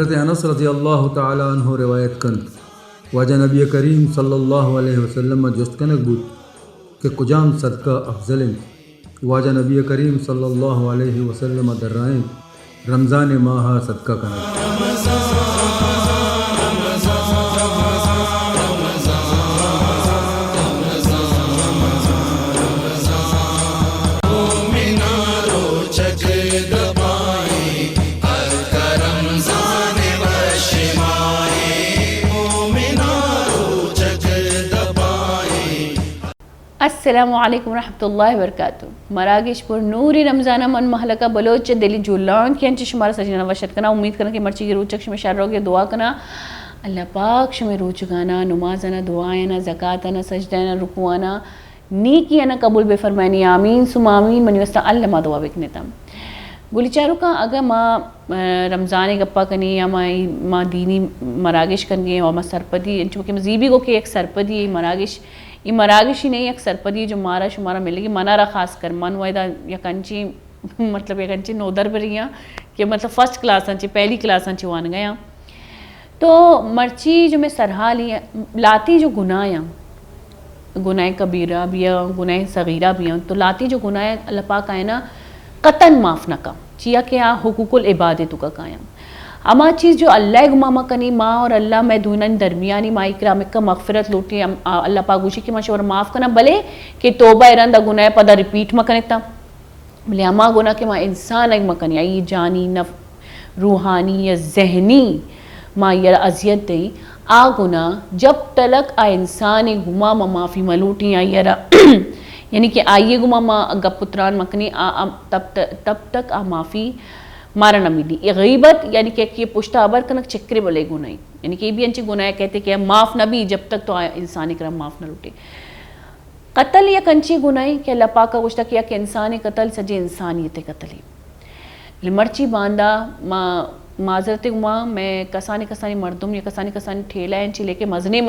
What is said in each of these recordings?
حضرت انس رضی اللہ تعالی عنہ روایت کن واجہ نبی کریم صلی اللہ علیہ وسلم جست کنک بود کہ کجام صدقہ افضل واجہ نبی کریم صلی اللہ علیہ وسلم درائیں رمضان ماہ صدقہ کنک. السلام علیکم ورحمۃ اللہ وبرکاتہ. مراگش پر نوری رمضانہ من محلقہ بلوچ دلی جولان کی انچ شمار سجنہ وشت کنا. امید کرنا کہ مرچی کی روچک شمی شار روگے دعا کنا اللہ پاک شمی روچگانا نمازنا دعائنا زکاتنا سجدنا رکوانا نیکینا قبول بے فرمائنی آمین سم آمین. منی وستا اللہ ما دعا بکنے تم گولی چارو کا اگر ما رمضان گپا کنی یا ما دینی مراگش کنگے اور ما سرپدی انچو کہ مزیبی کو کہ ایک سرپدی مراگش یہ مراگش ہی نہیں ایک سرپدی جو مارا شمارا ملے گی منہ رہا خاص کر من وائدہ یکنچی مطلب یکنچی نودر بریاں کہ مطلب فرسٹ کلاس انچی پہلی کلاس انچی وان گیا. تو مرچی جو میں سرحال ہی لاتی جو گناہ کبیرہ بھی ہیں گناہ صغیرہ بھی ہیں تو لاتی جو گناہ اللہ پاک آئے نا قطن معاف نہ کا چیا کہ حقوق العبادتوں کا قائم اما چیز جو اللہ گماما کنی ماں اور اللہ میں دونن درمیانی ماں اکرام کا مغفرت لوٹی اللہ پاک گوشی کی مشور معاف کرنا بلے کہ توبہ ارندہ گناہ پدا ریپیٹ مکنی تا بلے اما گناہ کہ ماں انسان ایک مکنی آئی جانی روحانی یا ذہنی ماں یا اذیت دی آ گناہ جب تلک آ انسان گماما معافی ملوٹی آئی یعنی کہ آئیے گماما گپ پتران مکنی تب تک آ معافی مارا نہ ملی. یہ غیبت یعنی کہ یہ پشتہ ابر کنک چکرے بلے گناہ یعنی کہ یہ بھی انچے گناہ کہتے کہ معاف نہ بھی جب تک تو انسان اکرام معاف نہ لوٹے. قتل یا کنچی گناہ کہ اللہ پاک کا گوشتہ کیا کہ انسان قتل سجے انسانیت قتل ہے مرچی باندھا معذرت گما میں کسانی مردم یا کسانی ٹھیلا انچی لے کے مزنی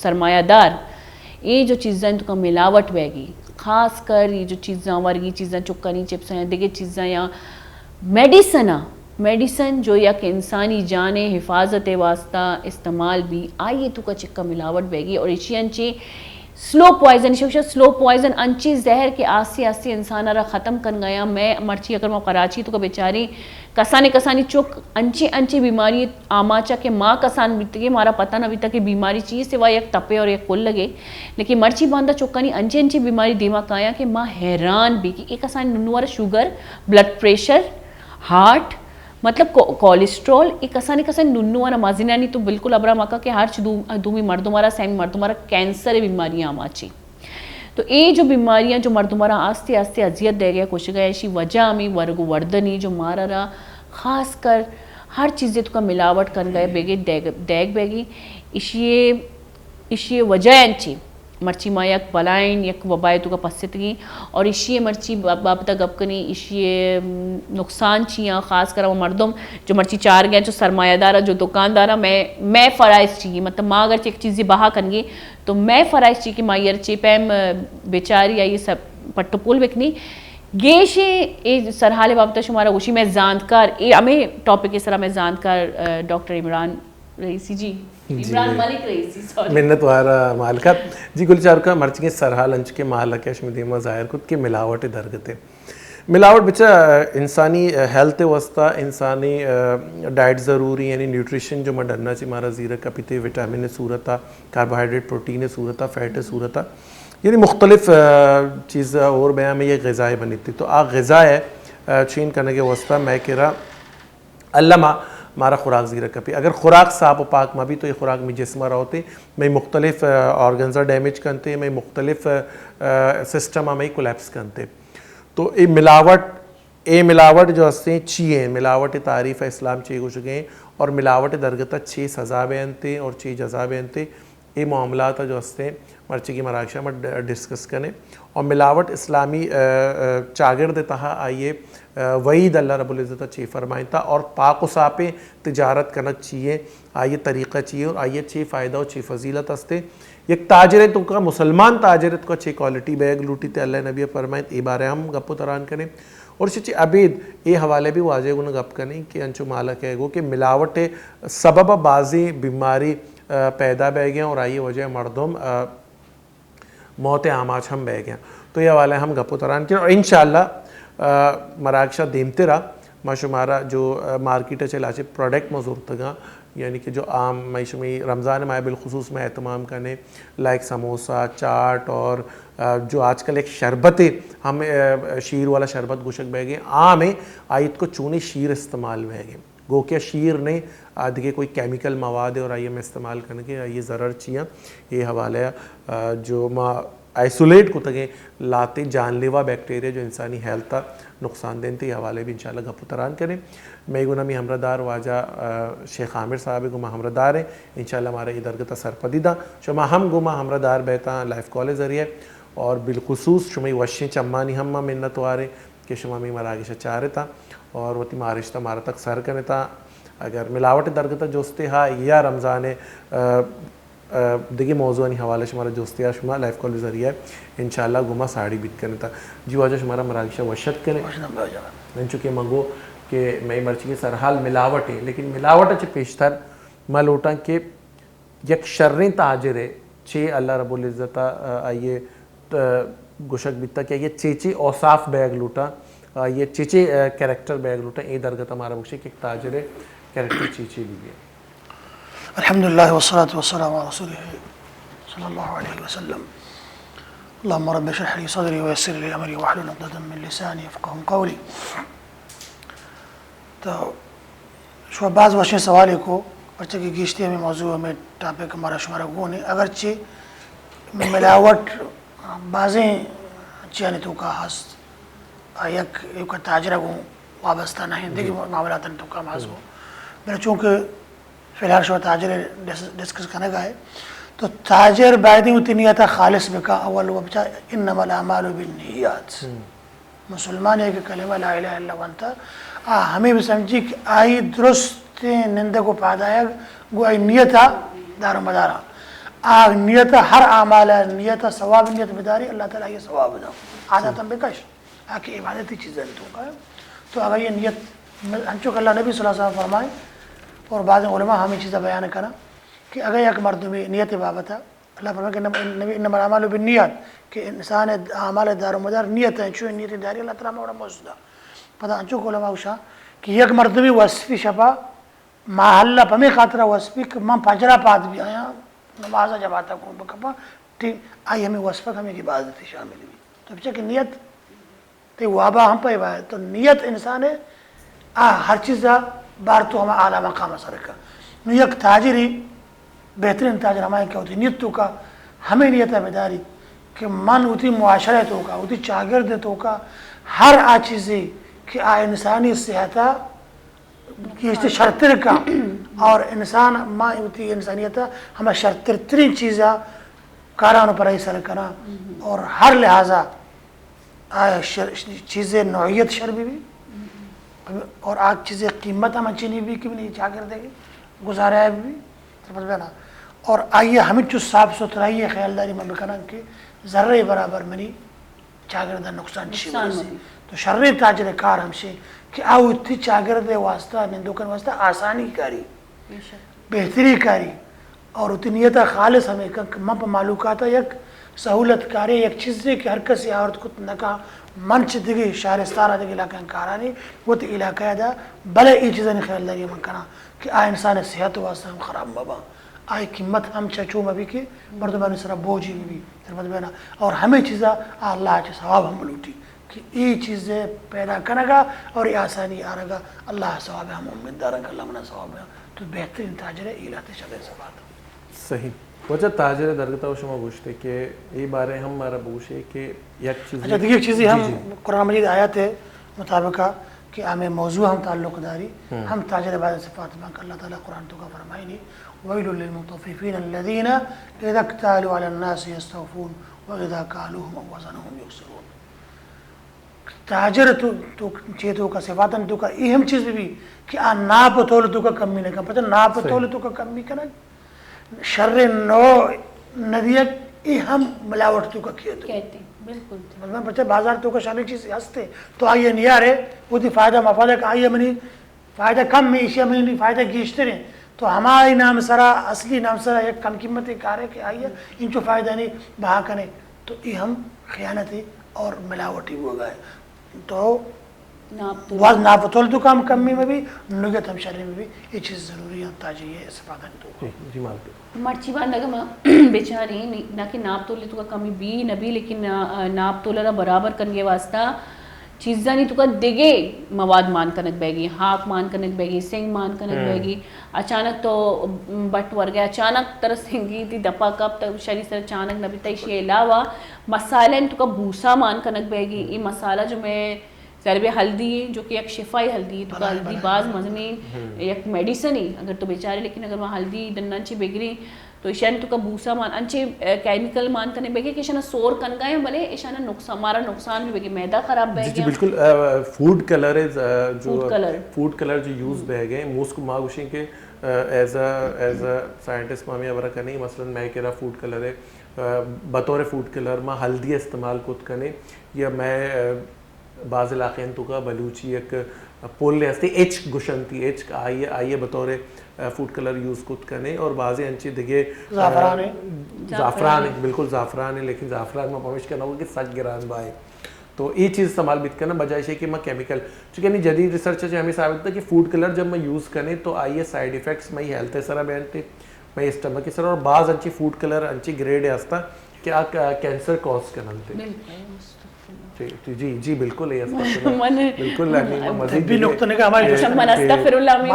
سرمایہ دار یہ جو چیزیں تو کا ملاوٹ بیگی خاص کر یہ جو چیزاں ورگی چیزاں چکانی چپس ہیں دیگے چیزاں یا میڈیسن جو یا کہ انسانی جانے حفاظت واسطہ استعمال بھی آئیے تو کا چکا ملاوٹ بیگی اور اچھی انچی سلو پوائزن انچی زہر کے آستے انسان را ختم کر گیا. میں مرچی اگر میں کراچی تو کا بیچاری کسانی چک انچی بیماری آماچا کہ ماں کسان بیتے گے مارا پتہ نہ بیتا کہ بیماری چیز سوا ایک تپے اور ایک کل لگے لیکن مرچی باندھا چکانی انچی بیماری دیماغ آیا کہ ماں حیران بھی کہ ایک کسانی ننوار شوگر بلڈ پریشر ہارٹ مطلب کولیسٹرول ایک کسانی ننو وانا مازینانی تو بالکل ابرا مکا کہ ہر دومی مردمارا سین مردمارا کینسر بیماریاں آماچی. تو یہ جو بیماریاں جو مردمارا آستے اذیت دے گیا کچھ گیا اسی وجہ ہمیں ورگو وردنی جو مارا رہا خاص کر ہر چیزیں تو کا ملاوٹ کر گئے بیگی دیکھ بیگی اسی وجہ انچی مرچی ماں یک بلائن یک وبائے تو کا پستگی اور اسی مرچی بابتا گپ کنی اسی نقصان چیاں خاص کر وہ مردم جو مرچی چار گئے جو سرمایہ دارہ جو دکاندارہ میں فرائض چاہیے مطلب ماں اگر ایک چیزی بہا کنگی تو میں فرائض چاہیے کہ ماں یرچی پیم بیچاری یا یہ سب پٹو پول بکنی گیشے سرحال بابتا شمارا گوشی میں زاندکار ہمیں ٹاپک اس طرح میں زاندکار ڈاکٹر عمران رئیسی جی عمران ملک رئیسی منت وارا مالکہ جی گل چار کا مرچ کے سرحال انچ کے مالک ہے شمیدیمہ ظاہر خود کے ملاوٹ درگتے ملاوٹ بچہ انسانی ہیلتھ واسطہ انسانی ڈائٹ ضروری یعنی نیوٹریشن جو مڈرنا چاہیے ہمارا زیرہ کا پیتے وٹامن صورتہ کاربوہائیڈریٹ پروٹین صورتہ فیٹ صورتہ یعنی مختلف چیز اور بیان میں یہ غذائیں بنی تھی. تو آ غذائیں چین کرنے کے واسطہ میں کہہ رہا اللہ مارا خوراک زیرہ کپی اگر خوراک صاف و پاک میں بھی تو یہ خوراک میں جسمہ رہا ہوتے میں مختلف آرگنزہ ڈیمیج کرتے میں مختلف سسٹم میں کولیپس کرتے. تو یہ ملاوٹ جو ہستے چیئے ملاوٹ تعریف اسلام چیئے کچھ گئے اور ملاوٹ درگتہ 6 سزا بیانتے اور 6 جزا بیانتے یہ معاملات جو ہستے مرچی کی مراکشہ میں ڈسکس کرنے اور ملاوٹ اسلامی چاگرد تہا آئیے وعید اللہ رب العزت چی فرمائیں تھا اور پاک و صاپے تجارت کنک چیئے آئیے طریقہ چیئے اور آئیے چی فائدہ و چی فضیلت ہستے یک تاجر تو کا مسلمان تاجرت کو چی کوالٹی بیگ لوٹی تے اللہ نبی فرمائیں ای بارے ہم گپ و تران کریں اور چی عبید یہ حوالے بھی واضح گنا گپ کریں کہ انچو مالا کہے گو کہ ملاوٹ سبب بازی بیماری پیدا بہ گئے اور آئیے وجہ مردم موت آماج ہم بہ گئے تو یہ حوالے ہم گپ و تران کریں اور انشاءاللہ مراکشہ دیمتے رہا ما شمارا جو مارکیٹ چلا چے پروڈکٹ مزورتگاں یعنی کہ جو عام معیشمی رمضان ماہ بالخصوص میں اہتمام کرنے لائک سموسہ چاٹ اور جو آج کل ایک شربت ہم شیر والا شربت گوشک بہ گئے عام ہے آیت کو چونے شیر استعمال بہ گئے گو کہ شیر نے آدھے کوئی کیمیکل مواد ہے اور آئیے میں استعمال کرنے کے یہ ضرر چیاں یہ حوالہ جو ما آئسولیٹ کو تگیں لاتے جان لیوا بیکٹیریا جو انسانی ہیلتھ نقصان دین تھے یہ حوالے بھی انشاءاللہ گپ و تران کریں میں گنا می ہمردار واجہ شیخ عامر صاحب گما ہمردار ہیں انشاءاللہ ہمارے ادھر کا سرپدیدہ شما ہم گما ہمردار بیتا لائف کالج ذریعے اور بالخصوص شما وشیں چمانی ہم منت وارے کہ شما می مراگش چارے تھا اور وہ مارشتہ مارا تک سر کرنے تھا اگر ملاوٹ درگتہ جوستے ہاں یا رمضان دیکھیے موضوعی حوالے شمارا جوستیا شما لائف کال ذریعہ انشاءاللہ گما ساڑی بیت کرنے تھا جی واجہ شمارا مراکشہ وشت کریں ان چکے منگو کہ میں مرچی کے سرحال ملاوٹ ہے لیکن ملاوٹ اچھے پیشتر میں لوٹاں کہ یک شرین تاجر ہے چھے اللہ رب العزت آئیے گوشک بیتا کہ یہ چیچے اوصاف بیگ لوٹا یہ چیچے کریکٹر بیگ لوٹا اے درگت ہمارا بخشے کہ ایک تاجر ہے کریکٹر چیچے لیے الحمدللہ والصلاة والسلام على رسوله صلی اللہ علیہ وسلم اللہم رب اشرح لی صدری ویسر لی امری واحلل عقدۃ من لسانی یفقهوا قولی تو شو بعض وشیں سوالے کو پرچہ کی گیشتی ہمیں موضوع ہمیں ٹاپک ہمارا شمارا گونے اگرچہ ملاوٹ بعضیں چیانی تو کا ہست یک تاجرہ کو وابستہ نہیں دیکھی معاملات تو کا معذو میرا چونکہ فی الحال شو تاجر ڈسکس کرنے کا ہے تو تاجر باعدی ہوتی نیتا خالص بکا اول وہ بچا انما الاعمال بالنیات مسلمان ہے کہ کلمہ لا الہ الا اللہ وانتا ہمیں بھی سمجھی کہ آئی درست نندہ کو پادایا گو آئی نیتا دار و مدارا آگ نیتا ہر اعمال نیتا ثواب نیت بداری اللہ تعالیٰ یہ ثواب دا عادتا بکش آکے عبادتی چیزیں تو کا تو اگر یہ نیت ہنچو کہ اللہ نبی صلی اللہ علیہ وسلم فرمائے اور بعض علماء ہمیں چیزیں بیان کرنا کہ اگر یک مرد میں نیت بابت ہے اللہ فرمائے کہ نبی انما الاعمال بالنیات کہ انسان اعمال دار و مدار نیت ہے چون نیت داری اللہ تعالیٰ مولا موجود ہے پتہ انچو علماء وشا کہ یک مرد میں وصفی شفا محلہ پمی خاطرہ وصفی کہ من پجرہ پاد بھی آیا نمازہ جماعتہ کو بکپا آئی ہمیں وصفہ ہمیں عبادت شامل بھی تو بچہ کہ نیت تو وابا ہم پہ ہے تو نیت انسان ہے ہر چیز بار تو ہمیں اعلیٰ مقام اثر کا نو یک تاجری بہترین تاجر ہمیں کیا ہوتی نیت تو کا ہمیں نیت ہے بیداری کہ من ہوتی معاشرہ تو کا ہوتی چاگرد تو کا ہر آ چیزیں کہ انسانی صحتہ کی شرطر کا اور انسان ماں ہوتی انسانیت ہمیں شرطر ترین چیزیں کارانوں پر سر کرنا اور ہر لہٰذا چیزیں نوعیت شربی بھی اور آج چیزیں قیمت ہم چینی بھی کیوں نہیں چاہ کر دے گی گزارا ہے بھی سمجھ میں نا اور آئیے ہمیں جو صاف ستھرائی ہے خیالداری میں بکنا کہ ذرے برابر منی چاگرد نقصان چیز تو شر تاجر کار ہم سے کہ آؤ اتنی چاگرد واسطہ نندوکن واسطہ آسانی کاری بہتری کاری اور اتنی نیت خالص ہمیں کہ مپ معلومات یک سہولت کاری یک چیز کہ ہر کسی عورت کو نکا منچ دیگی شہرستانہ دیگی علاقہ انکارانی وہ تو علاقہ دا بلے ای چیزیں خیالداری من کنا کہ آئے انسان صحت واسطہ ہم خراب بابا آئے قیمت ہم چچو میں بھی کہ مردمان سرا بوجھی بھی اور ہمیں چیزیں اللہ کے ثواب ہم لوٹی کہ ای چیزیں پیدا کرے گا اور یہ آسانی آ رہا اللہ ثواب ہم امید داریں کہ اللہ منا ثواب ہے تو بہترین تاجر ہے ایلات شدہ ثواب صحیح وجہ تاجر درگتہ و شما گوشتے کہ یہ بارے ہم مارا بوشے کہ یک چیز اچھا دیکھیے چیزیں ہم قرآن مجید آیات ہے مطابقہ کہ ہمیں موضوع ہم تعلق داری ہم تاجر بعد صفات میں کہ اللہ تعالیٰ قرآن تو کا فرمائی نہیں وَيْلٌ لِلْمُطَفِّفِينَ الَّذِينَ إِذَا اكْتَالُوا عَلَى النَّاسِ يَسْتَوْفُونَ وَإِذَا كَالُوهُمْ أَوْ وَزَنُوهُمْ يُخْسِرُونَ. تاجر تو چیتوں کا صفاتن تو کا اہم چیز بھی کہ ناپ تول تو کا کمی نہیں کم پتہ ناپ تول تو کا کمی کنا شر نو ندیت اہم ملاوٹ تو کا کہتے کہتے بالکل مطلب بچے بازار تو کا شامل چیز ہستے تو آئیے نیار ہے وہ دی فائدہ مفادہ کا آئیے منی فائدہ کم میں اشیاء منی فائدہ گیشتے رہیں تو ہماری نام سرا اصلی نام سرا ایک کم قیمتی کار ہے کہ آئیے ان کو فائدہ نہیں بہا کنے تو یہ ہم خیانتی اور ملاوٹی ہو گئے. تو واز ناپتول تو کام کمی میں بھی نگت ہم شرع میں بھی یہ چیز ضروری ہے تاجی یہ استفادہ تو جی مالک مرچی بان لگا بیچاری نہ کہ ناپ تولے تو کا کمی بھی نبی لیکن ناپ تولا برابر کرنے واسطہ چیزاں نہیں تو کا دگے مواد مان کنک بہ گی ہاک مان کنک بہ گی سنگ مان کنک بہ گی اچانک تو بٹ ور گیا اچانک تر سنگی تھی دپا کپ تو شری سر اچانک نبی تیشی علاوہ مسالہ تو کا بھوسا مان کنک بہ گی یہ مسالہ جو میں ضرب ہلدی ہے جو کہ ایک شفائی ہلدی ہے تو کا ہلدی بعض مزمین ایک میڈیسن ہی اگر تو بیچارے لیکن اگر وہاں ہلدی دنانچی بگری تو ایشان تو کا بھوسا مان انچے کیمیکل مان کرنے بگے کہ ایشانا سور کن گئے بلے ایشانا نقصان ہمارا نقصان بھی بگے میدہ خراب بہ گیا. جی بالکل فوڈ کلر جو فوڈ کلر جو یوز بہ گئے موس کو ماگوشیں کہ ایز اے سائنٹسٹ مامی ابرا کرنے مثلا میں کہہ رہا فوڈ کلر ہے بطور فوڈ کلر میں ہلدی استعمال کت کرنے یا میں بعض علاقے تو کا بلوچی ایک پول لے ہستے ایچ گشن تھی ایچ آئیے بطور فوڈ کلر یوز کت کرنے اور بعض انچی دگے زعفران ہے بالکل زعفران ہے لیکن زعفران میں پوش کرنا ہوگا کہ سچ گران بائے تو یہ چیز استعمال بیت کرنا بجائے سے کہ میں کیمیکل چونکہ نہیں جدید ریسرچ سے ہمیں ثابت ہوتا کہ فوڈ کلر جب میں یوز کرنے تو آئیے سائیڈ ایفیکٹس میں ہیلتھ سرا بیانتے میں اسٹمک کی سرا اور بعض انچی فوڈ کلر انچی گریڈ ہے ہستا کہ آپ کینسر کاز کرنتے جی جی بالکل بالکل بھی نقطہ نے کہا ہماری من استغفر اللہ میں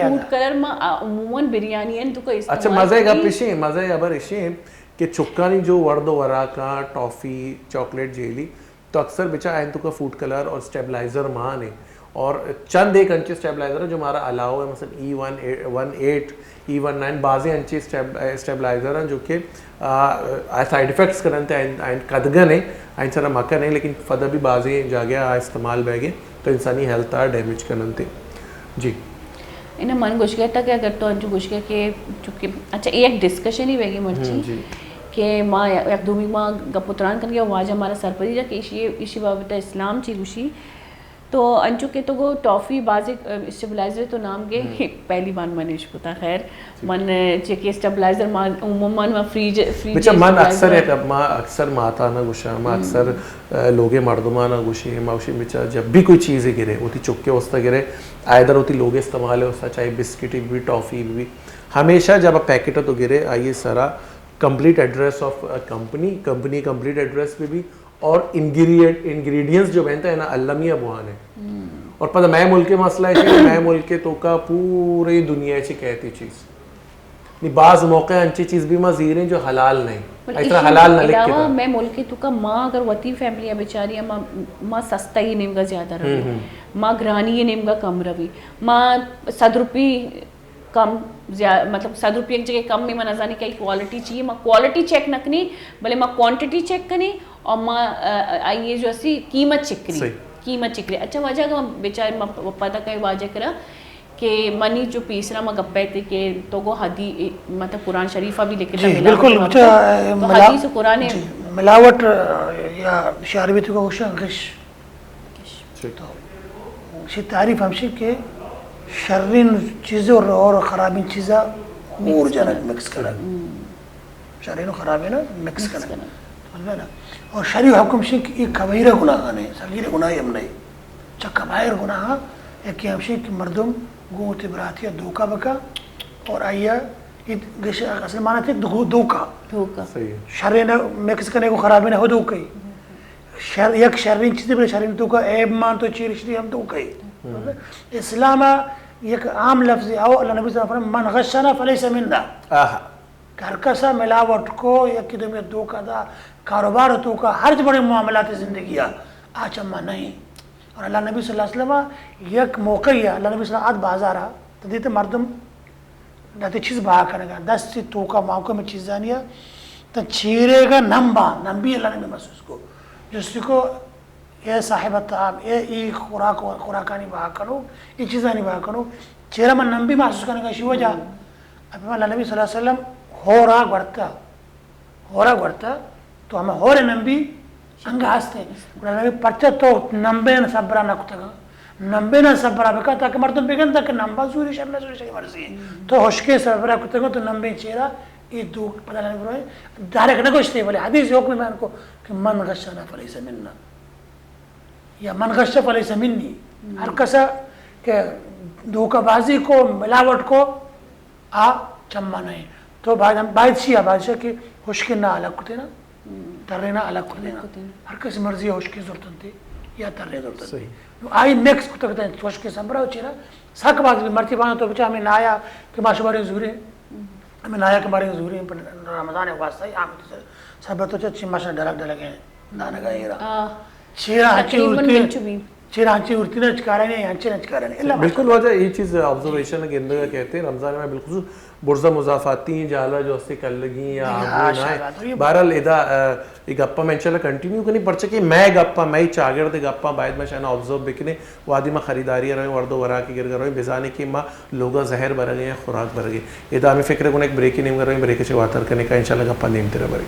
فوڈ کلر میں عموماً بریانی ان تو کا استعمال اچھا مزے گا پیشیں مزے ابر ایشیں کہ چکانی جو ورد و ورا کا ٹافی چاکلیٹ جیلی تو اکثر بچا آئین تو کا فوڈ کلر اور اسٹیبلائزر مان ہے اور چند ایک انچی اسٹیبلائزر ہے جو ہمارا الاؤ ہے مثلا E18 E19 بعضی انچی اسٹیبلائزر ہیں جو کہ سائیڈ ایفیکٹس کرنتے ہیں قدگن ہے آئین سارا مکن ہے لیکن فدہ بھی بعضی جا گیا استعمال بہ گئے تو انسانی ہیلتھ ڈیمیج کرنتے. جی انہیں من گوش گیا تھا کہ اگر تو انچو گوش گیا کہ چونکہ اچھا ایک ڈسکشن ہی بگی مرچی کہ ماں ایک دومی ماں گپتران کر گیا واجہ ہمارا سرپری جا کہ اسی بابتا اسلام چی گوشی تو انچو کے تو گو ٹافی بازی اسٹیبلائزر تو نام گے پہلی بار منیش پتا خیر من چکے اسٹیبلائزر عموماً فریج بچہ من اکثر ہے ماں اکثر ماتا نہ گوشا ماں اکثر لوگے مردمہ نہ گوشی ماوشی بچہ جب بھی کوئی چیزیں گرے ہوتی چکے ہوستا گرے آئے در ہوتی لوگے استعمال ہے ہوستا چاہے بسکٹ بھی ٹافی بھی ہمیشہ جب آپ پیکٹ تو گرے آئیے سارا complete address of company complete address پہ بھی اور انگریڈینٹس جو بہنتا ہے نا علمیہ بوہان ہے اور پتہ میں ملک کے مسئلہ ہے کہ میں ملک کے تو کا پوری دنیا سے کہتی چیز نہیں بعض موقع انچی چیز بھی ماں زیر ہیں جو حلال نہیں ایسا حلال نہ لکھ کے تھا میں ملک کے تو کا ماں اگر وطی فیملی ہے بیچاری ماں سستا ہی نیم گا زیادہ روی ماں گرانی ہی نیم گا کم روی ماں 100 روپی کم مطلب 100 روپے ایک جگہ کم میں میں نظانی کئی کوالٹی چاہیے ماں کوالٹی چیک نہ کنی بلے ماں کوانٹٹی چیک کنی اور ماں آئیے جو اسی قیمت چیک کری اچھا واجہ کا بیچارے ماں پتہ کئی واجہ کرا کہ منی جو پیسرا ماں گپے تھے کہ تو گو حدیث مطلب قرآن شریفہ بھی لکھ رہا بالکل حدیث قرآن ملاوٹ یا شعربی تو کا غش تو تعریف ہمشی کہ شرین چیزیں اور خرابین چیزیں اور جانب مکس کرنا شرین و خرابین مکس کرنا اور شریع حکم شی کہ یہ کبیرہ گناہ نہیں صغیر گناہ ہم نہیں چا کبائر گناہ ایک ہم شی کہ مردم گوت براتیہ دھوکا بکا اور آئیا اصل معنی تھے دھوکا شرین مکس کرنے کو خرابین ہو دھوکا ہی یک شرین چیزیں بلے شرین دھوکا عیب مان تو چیرشتی ہم دھوکا ہی اسلام یک عام لفظ او اللہ نبی صلی اللہ علیہ وسلم من غشنا فلیس مننا کارکسا ملاوٹ کو یک دم دھوکا دا کاروبار تو کا ہر بڑے معاملات زندگی آج اما نہیں اور اللہ نبی صلی اللہ علیہ وسلم یک موقع ہے اللہ نبی صلی اللہ علیہ وسلم بازار تو دیتے مردم داتے چیز بہا کرنے گا 10 سے تو کا موقع میں چیز جانیا تو چیرے گا نمبی اللہ نے محسوس کو جس کو یہ صاحب طعام یہ خوراکانی بہا کرو یہ چیزانی بہا کرو چیرہ من نمبی محسوس کرنے کا شیوہ جا اب اللہ نبی صلی اللہ علیہ وسلم ہو رہا گڑتا تو ہمیں ہو رہے نمبی انگا ہستے اللہ نبی پرچہ تو نمبے نہ صبرہ نہ کتا گا نمبے نہ صبرہ بکا تاکہ مردم بگن تاکہ نمبا زوری شرنا زوری شکی مرضی ہے تو ہوشکے صبرہ کتا گا تو نمبے چیرہ یہ دو پتہ نہیں بروئے دارک نہ گوشتے بولے حدیث حکم میں ان کو کہ من غشنا فلیس مننا یا من غش فلیس منی ہر کسا کہ دھوکہ بازی کو ملاوٹ کو چمہ نہیں تو بادشاہ بادشاہ کی ہوشکے نہ الگ کتے نا ترے نہ الگ کتے نا ہر کسی مرضی ہوشکے ضرورتن تھی یا ترے ضرورتن تھی آئی نیکس کتا کتا ہے ہوشکے سمبرہ ہو چیرہ ساک بات بھی مرتی بانا تو بچہ ہمیں نایا کہ ماشو بارے زوری ہمیں نایا کے بارے زوری رمضان واسطہ ہی آمد سب تو چچی ماشا ڈلگ ہیں دانگا ایرہ چیرہ ہنچی ارتی نہ چکارے نہیں ہنچی نہ چکارے نہیں بالکل وجہ یہ چیز آبزرویشن ہے گندگا کہتے ہیں رمضان میں بالخصوص برزہ مضافاتی ہیں جالا جو اس سے کل لگی یا آبو نائے بہرحال ادا ایک گپا میں انشاءاللہ کنٹینیو کرنی پرچہ کہ میں گپا میں چاگر دے گپا باید میں شاہنہ آبزرو بکنے وادی میں خریداری رہے وردو ورا کی گر رہے بزانے کی ماں لوگا زہر بھر گئے خوراک بھر گئے ادا ہمیں فکر کو ایک بریک ہی نہیں کر رہے ہیں بریک سے واتر کرنے کا انشاءاللہ گپا نیم تیرہ بھر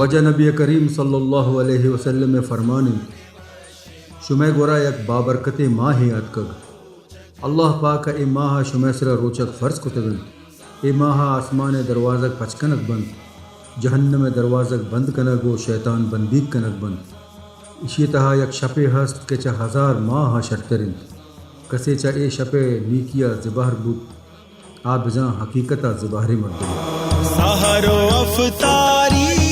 وجہ نبی کریم صلی اللہ علیہ وسلم میں فرمانے شمع گورا یک بابرکت ماہ یاد کگ اللہ پاک اے ماہ شمع سرا روچک فرض کتگن اے ماہ آسمان دروازک پچکنک بند جہنم دروازک بند کنگ و شیطان بندیک کنک بند اسی تہا یک شپے ہست کہ چا 1000 ماہ شرطرن کسے چا اے شپے نیکیا زبہر بود آبزاں حقیقتا زبہری مردم سحر و افطاری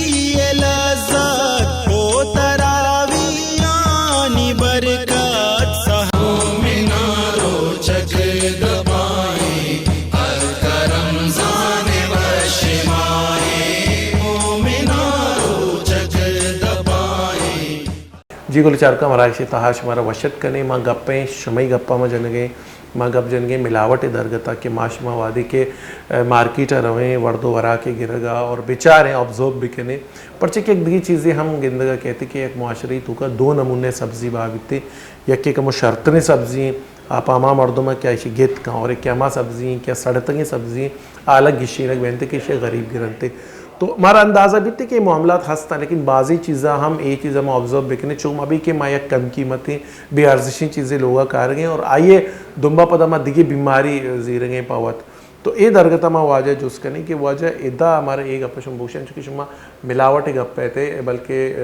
لذت ہو تراویانی برکت سحر مینارو چک دبائیں ہر رمضان وشمائیں مومنارو چک دبائیں جی گل چار کا مراکشی تحاش ہمارا وشت کرنے ماں گپیں شمعی گپا میں جن گئے ماں گپ جن گئے ملاوٹ درگتا کہ ماشما وادی کے مارکیٹ رویں وردو ورا کے گرگا اور بیچاریں آبزرو بکنے پرچہ کہ ایک دیگی چیزیں ہم گندگا کہتے کہ ایک معاشری تو کا 2 نمونے سبزی باویتے یکی کہ مشرطنے سبزی آپ آما مردوں میں کیا ایشی گیت کھاں اور ایک کیا ماں سبزی کیا سڑتنگی سبزی آلگ گشینک بہنتے کہ ایشی غریب گرنتے تو ہمارا اندازہ بھی تھے کہ معاملات ہستا لیکن بعضی چیزیں ہم ایک چیز ہم آبزرو بکنے چون ابھی کہ ماں یک کم قیمتیں بے ارزشی چیزیں لوگا کار گئے اور آئیے دنبا پدا ماں دیگی بیماری زیر گئے پاوت تو اے درگتا ماں واجہ جو اس کا نہیں کہ واجہ ادا ہمارے ایک اپنے شما بوشن چونکہ شما ملاوٹ گپ پہ تھے بلکہ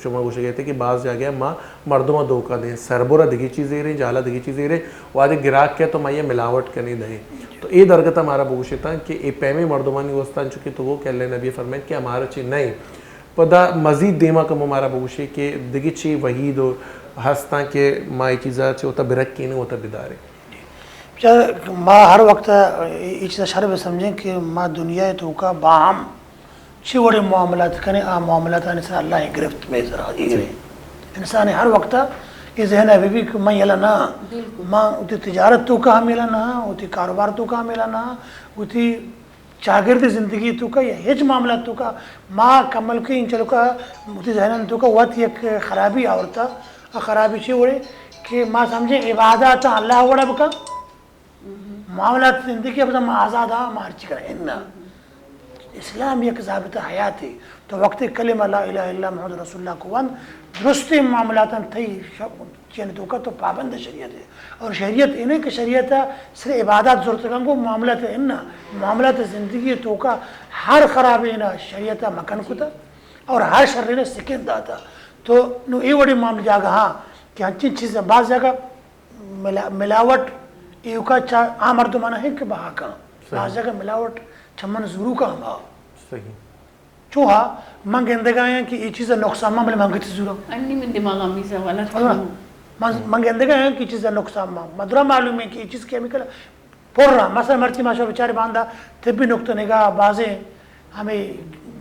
شما گوشے گئے تھے کہ بعض جا گیا ماں مردوں میں دھوکہ دیں سربورہ دیگی چیزیں رہے جالا دیگی چیزیں رہے واجہ گراک کیا تو ماں یہ ملاوٹ کرنے دیں تو اے درگتا ہمارا بوشے تھا کہ اے پیمے مردمانی وستان چونکہ تو وہ کہ اللہ نبی فرمائے کہ ہمارا چی نہیں پدا مزید دیما کم ہمارا بوشے کہ دیگی چی وحید و ہستاں کہ ماں یہ چیزیں چی ہوتا برک کی نہیں ہوتا بدارے ماں ہر وقت یہ چیز شرب سمجھیں کہ ماں دنیا تو کا باہم چی وڑے معاملات کرنے معاملات انسان اللہ گرفت میں ذرا انسان ہر وقت یہ ذہن ہے بھی کہ میں یلا نا ماں اتی تجارت تو کا ملا نا اتی کاروبار تو کا ملا نا اتی چاگرد زندگی تو کا یا ہیچ معاملات تو کا ماں کمل کی ان چلو کا اتی ذہن تو کا وقت یک خرابی آورتا خرابی چی وڑے کہ ماں سمجھیں عبادات اللہ وڑا بکا معاملات زندگی اب ہم آزاد ہاں مارچی کریں اسلام یک ضابطہ حیات ہے تو وقت کلمہ لا الہ الا محمد رسول اللہ کو وان درستی معاملات تھی چین تو کا تو پابند شریعت ہے اور شریعت انہیں کہ شریعت صرف عبادات ضرورت کنگو معاملات انہ معاملات زندگی تو کا ہر خرابی انہ شریعت مکن کتا اور ہر شر انہ سکن داتا تو نو ای وڑی معامل جاگا ہاں کہ ہنچین چیزیں بعض جگہ ملاوٹ ایو کا عام مردمانہ ہے کہ بہا کا بعض جگہ ملاوٹ چمن ضرور کا ہم آؤ چوہا منگندگاں کہ یہ چیز نقصان ماں بلے منگتی ضرور انہی میں دماغ ہمی سے والا منگندگاں کہ چیز نقصان ماں مدرہ معلوم ہے کہ یہ چیز کیمیکل پور رہا مثلا مرچی ماشاء بیچارے باندھا طبی نقطہ نگاہ بازیں ہمیں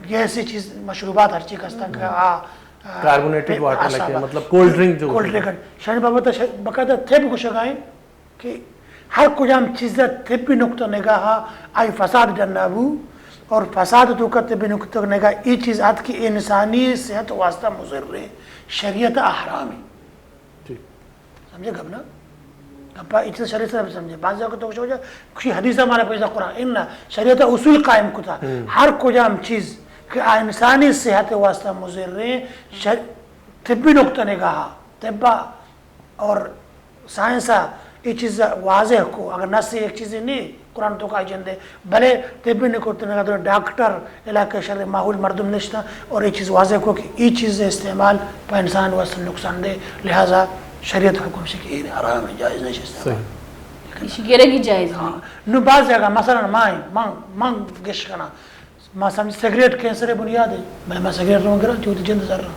گیسی چیز مشروبات ہر چیز کستا کہ کاربونیٹڈ واٹر لگے مطلب کولڈ ڈرنک جو کولڈ ڈرنک شاہی بابا تو باقاعدہ طب کو شگائیں کہ ہر کجام چیزیں طبی نقطہ نگاہ آئی فساد ڈنابو اور فساد تو کا طبی نقطہ نگاہ یہ چیز آت کی انسانی صحت واسطہ مضر ہے شریعت احرام ہے سمجھے گا نا گپا یہ چیز شریعت سے سمجھے بعض جگہ تو کچھ کچھ حدیث ہمارا پیسہ قرآن ان شریعت اصول قائم کو تھا ہر کجام چیز کہ انسانی صحت واسطہ مضر ہے طبی نقطہ نگاہ طبہ اور سائنسہ یہ چیز واضح کو اگر نہ سے ایک چیزیں نہیں قرآن تو کا جندے بھلے طبی نقطہ نگاہ تو ڈاکٹر علاقہ شر ماحول مردم نشتہ اور یہ چیز واضح کو کہ یہ چیز استعمال پہ انسان واسطہ نقصان دے لہٰذا شریعت حکم سے کہ یہ حرام ہے جائز نہیں استعمال گرے کی جائز نہیں نو بعض جگہ مثلا ماں گش کرنا ماں سمجھ سگریٹ کینسر بنیاد ہے بھلے میں سگریٹ رہوں گا جو جند ذر رہا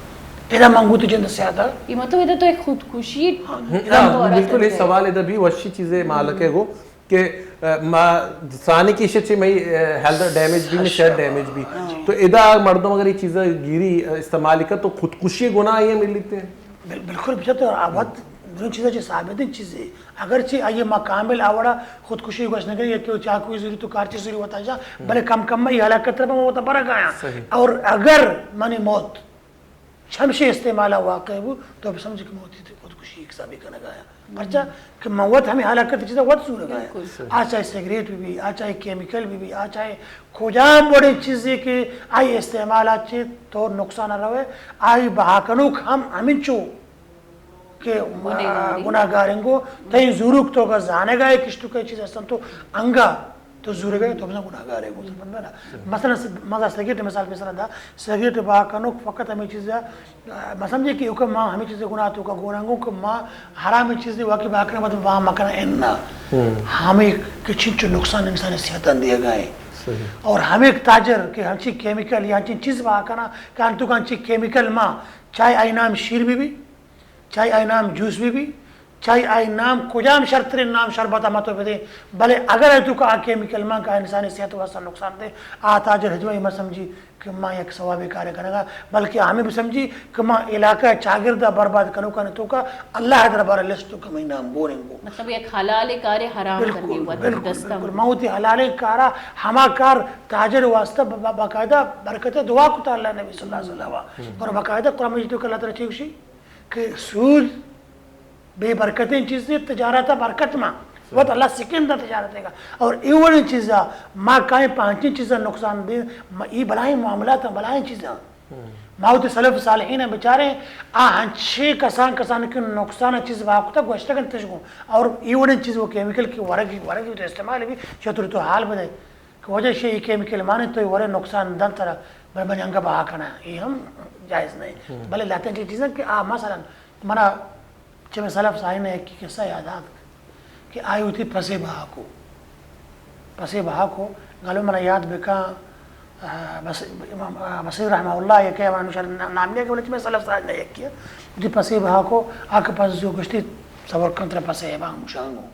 ایدہ مانگو تو جند سیادہ یہ مطلب ادھر تو ایک خودکشی بالکل یہ سوال ادھر بھی وشی چیزیں مالک ہے گو کہ ثانی کی شچے میں ہیلتھ ڈیمیج بھی میں شہر ڈیمیج بھی تو ادھر مردوں اگر یہ چیزیں گیری استعمال کر تو خودکشی گناہ یہ مل لیتے ہیں بالکل بچہ تو آباد دونوں چیزیں جو ثابت ہیں چیزیں اگرچہ آئیے مکامل آوڑا خودکشی کو اشنے کریں کہ چاہ کوئی ضروری تو کارچی ضروری ہوتا جا بلے کم کم میں یہ حلاکت طرف میں ہوتا برا گایا اور اگر منی موت چھمشی استعمالہ واقع ہے تو اب سمجھ کہ موتی تھی خودکشی ایک سابی کا نگایا پرچہ کہ موت ہمیں حلاکت چیزیں وقت سو لگایا آ چاہے سگریٹ بھی آ چاہے کیمیکل بھی آ چاہے کھوجام بڑے چیزیں کہ آئی استعمالات چیز تو نقصان رہے آئی بہاکنوک ہمیں چو کہ گناہ گاریں گو تین ضرور تو اگر زانے گئے کشتو کئی چیز ایسا تو انگا تو ضرور گئے تو ہمیں گناہ گاریں گو مثلا مزا سگریٹ مثال پیسرہ دا سگریٹ باکنوک فقط ہمیں چیزیں میں سمجھے کہ اوکا ماں ہمیں چیزیں گناہ تو کا گونانگو کہ ماں حرامی چیزیں واقعی باکنے بعد وہاں مکنا اننا ہمیں کچھ چو نقصان انسانی صحتاً دیا گئے اور ہمیں ایک تاجر کہ ہنچی کیمیکل یا ہنچی چیز باکنا کہ ہنچی تو ہنچی کیمیکل ماں چاہے آئی نام شیر بھی چاہے آئی نام جوس بھی چاہے آئی نام کجام شرطرین نام شربت متو بدے بلے اگر ہے تو کا کیمیکل ماں کا انسانی صحت واسطہ نقصان دے تاجر حجوہ میں سمجھی کہ ماں ایک ثوابی کارے کرے گا بلکہ ہمیں بھی سمجھی کہ ماں علاقہ چاگردہ برباد کرنے کا تو کا اللہ دربار لسٹ کا میں نام بوریں گو مطلب ایک حلال کارے حرام کرنے ہوا بالکل موتی حلال کارا ہما کار تاجر واسطہ باقاعدہ برکت دعا کو تا اللہ نبی صلی اللہ علیہ وسلم اور باقاعدہ قرآن مجید کو اللہ تعالیٰ چیوشی کہ سود بے برکتیں چیزیں تجارت برکت ماں وہ تو اللہ سکندہ تجارت دے گا اور ایوڑی چیزیں ماں کائیں پانچیں چیزیں نقصان دے یہ بلائیں معاملات ہیں بلائیں چیزیں ماؤت سلف صالحین بچارے ہنچے کسان کے نقصان چیز واقعہ گوشتگن تشگوں اور ایوڑی چیز وہ کیمیکل کی ورگی تو استعمال بھی چطور تو حال بدے کہ وجہ سے یہ کیمیکل مانے تو یہ ورے نقصان دن طرح بڑے بنی انگا بہا کرنا ہے یہ ہم جائز نہیں بلے لاتے ہیں چیزیں کہ مثلا منا چھ میں سلف صاحب نے ایک قصہ یادات کہ آئی ہوئی پسے بہا کو گالو منا یاد بکا بصیر رحمہ اللہ یہ کہ نام لیا کہ بولے چھ میں سلف صاحب نے ایک کیا ہوتی پسے بہا کو آکے پاس جو گشتی سور کنتر پسے بہا مشانگو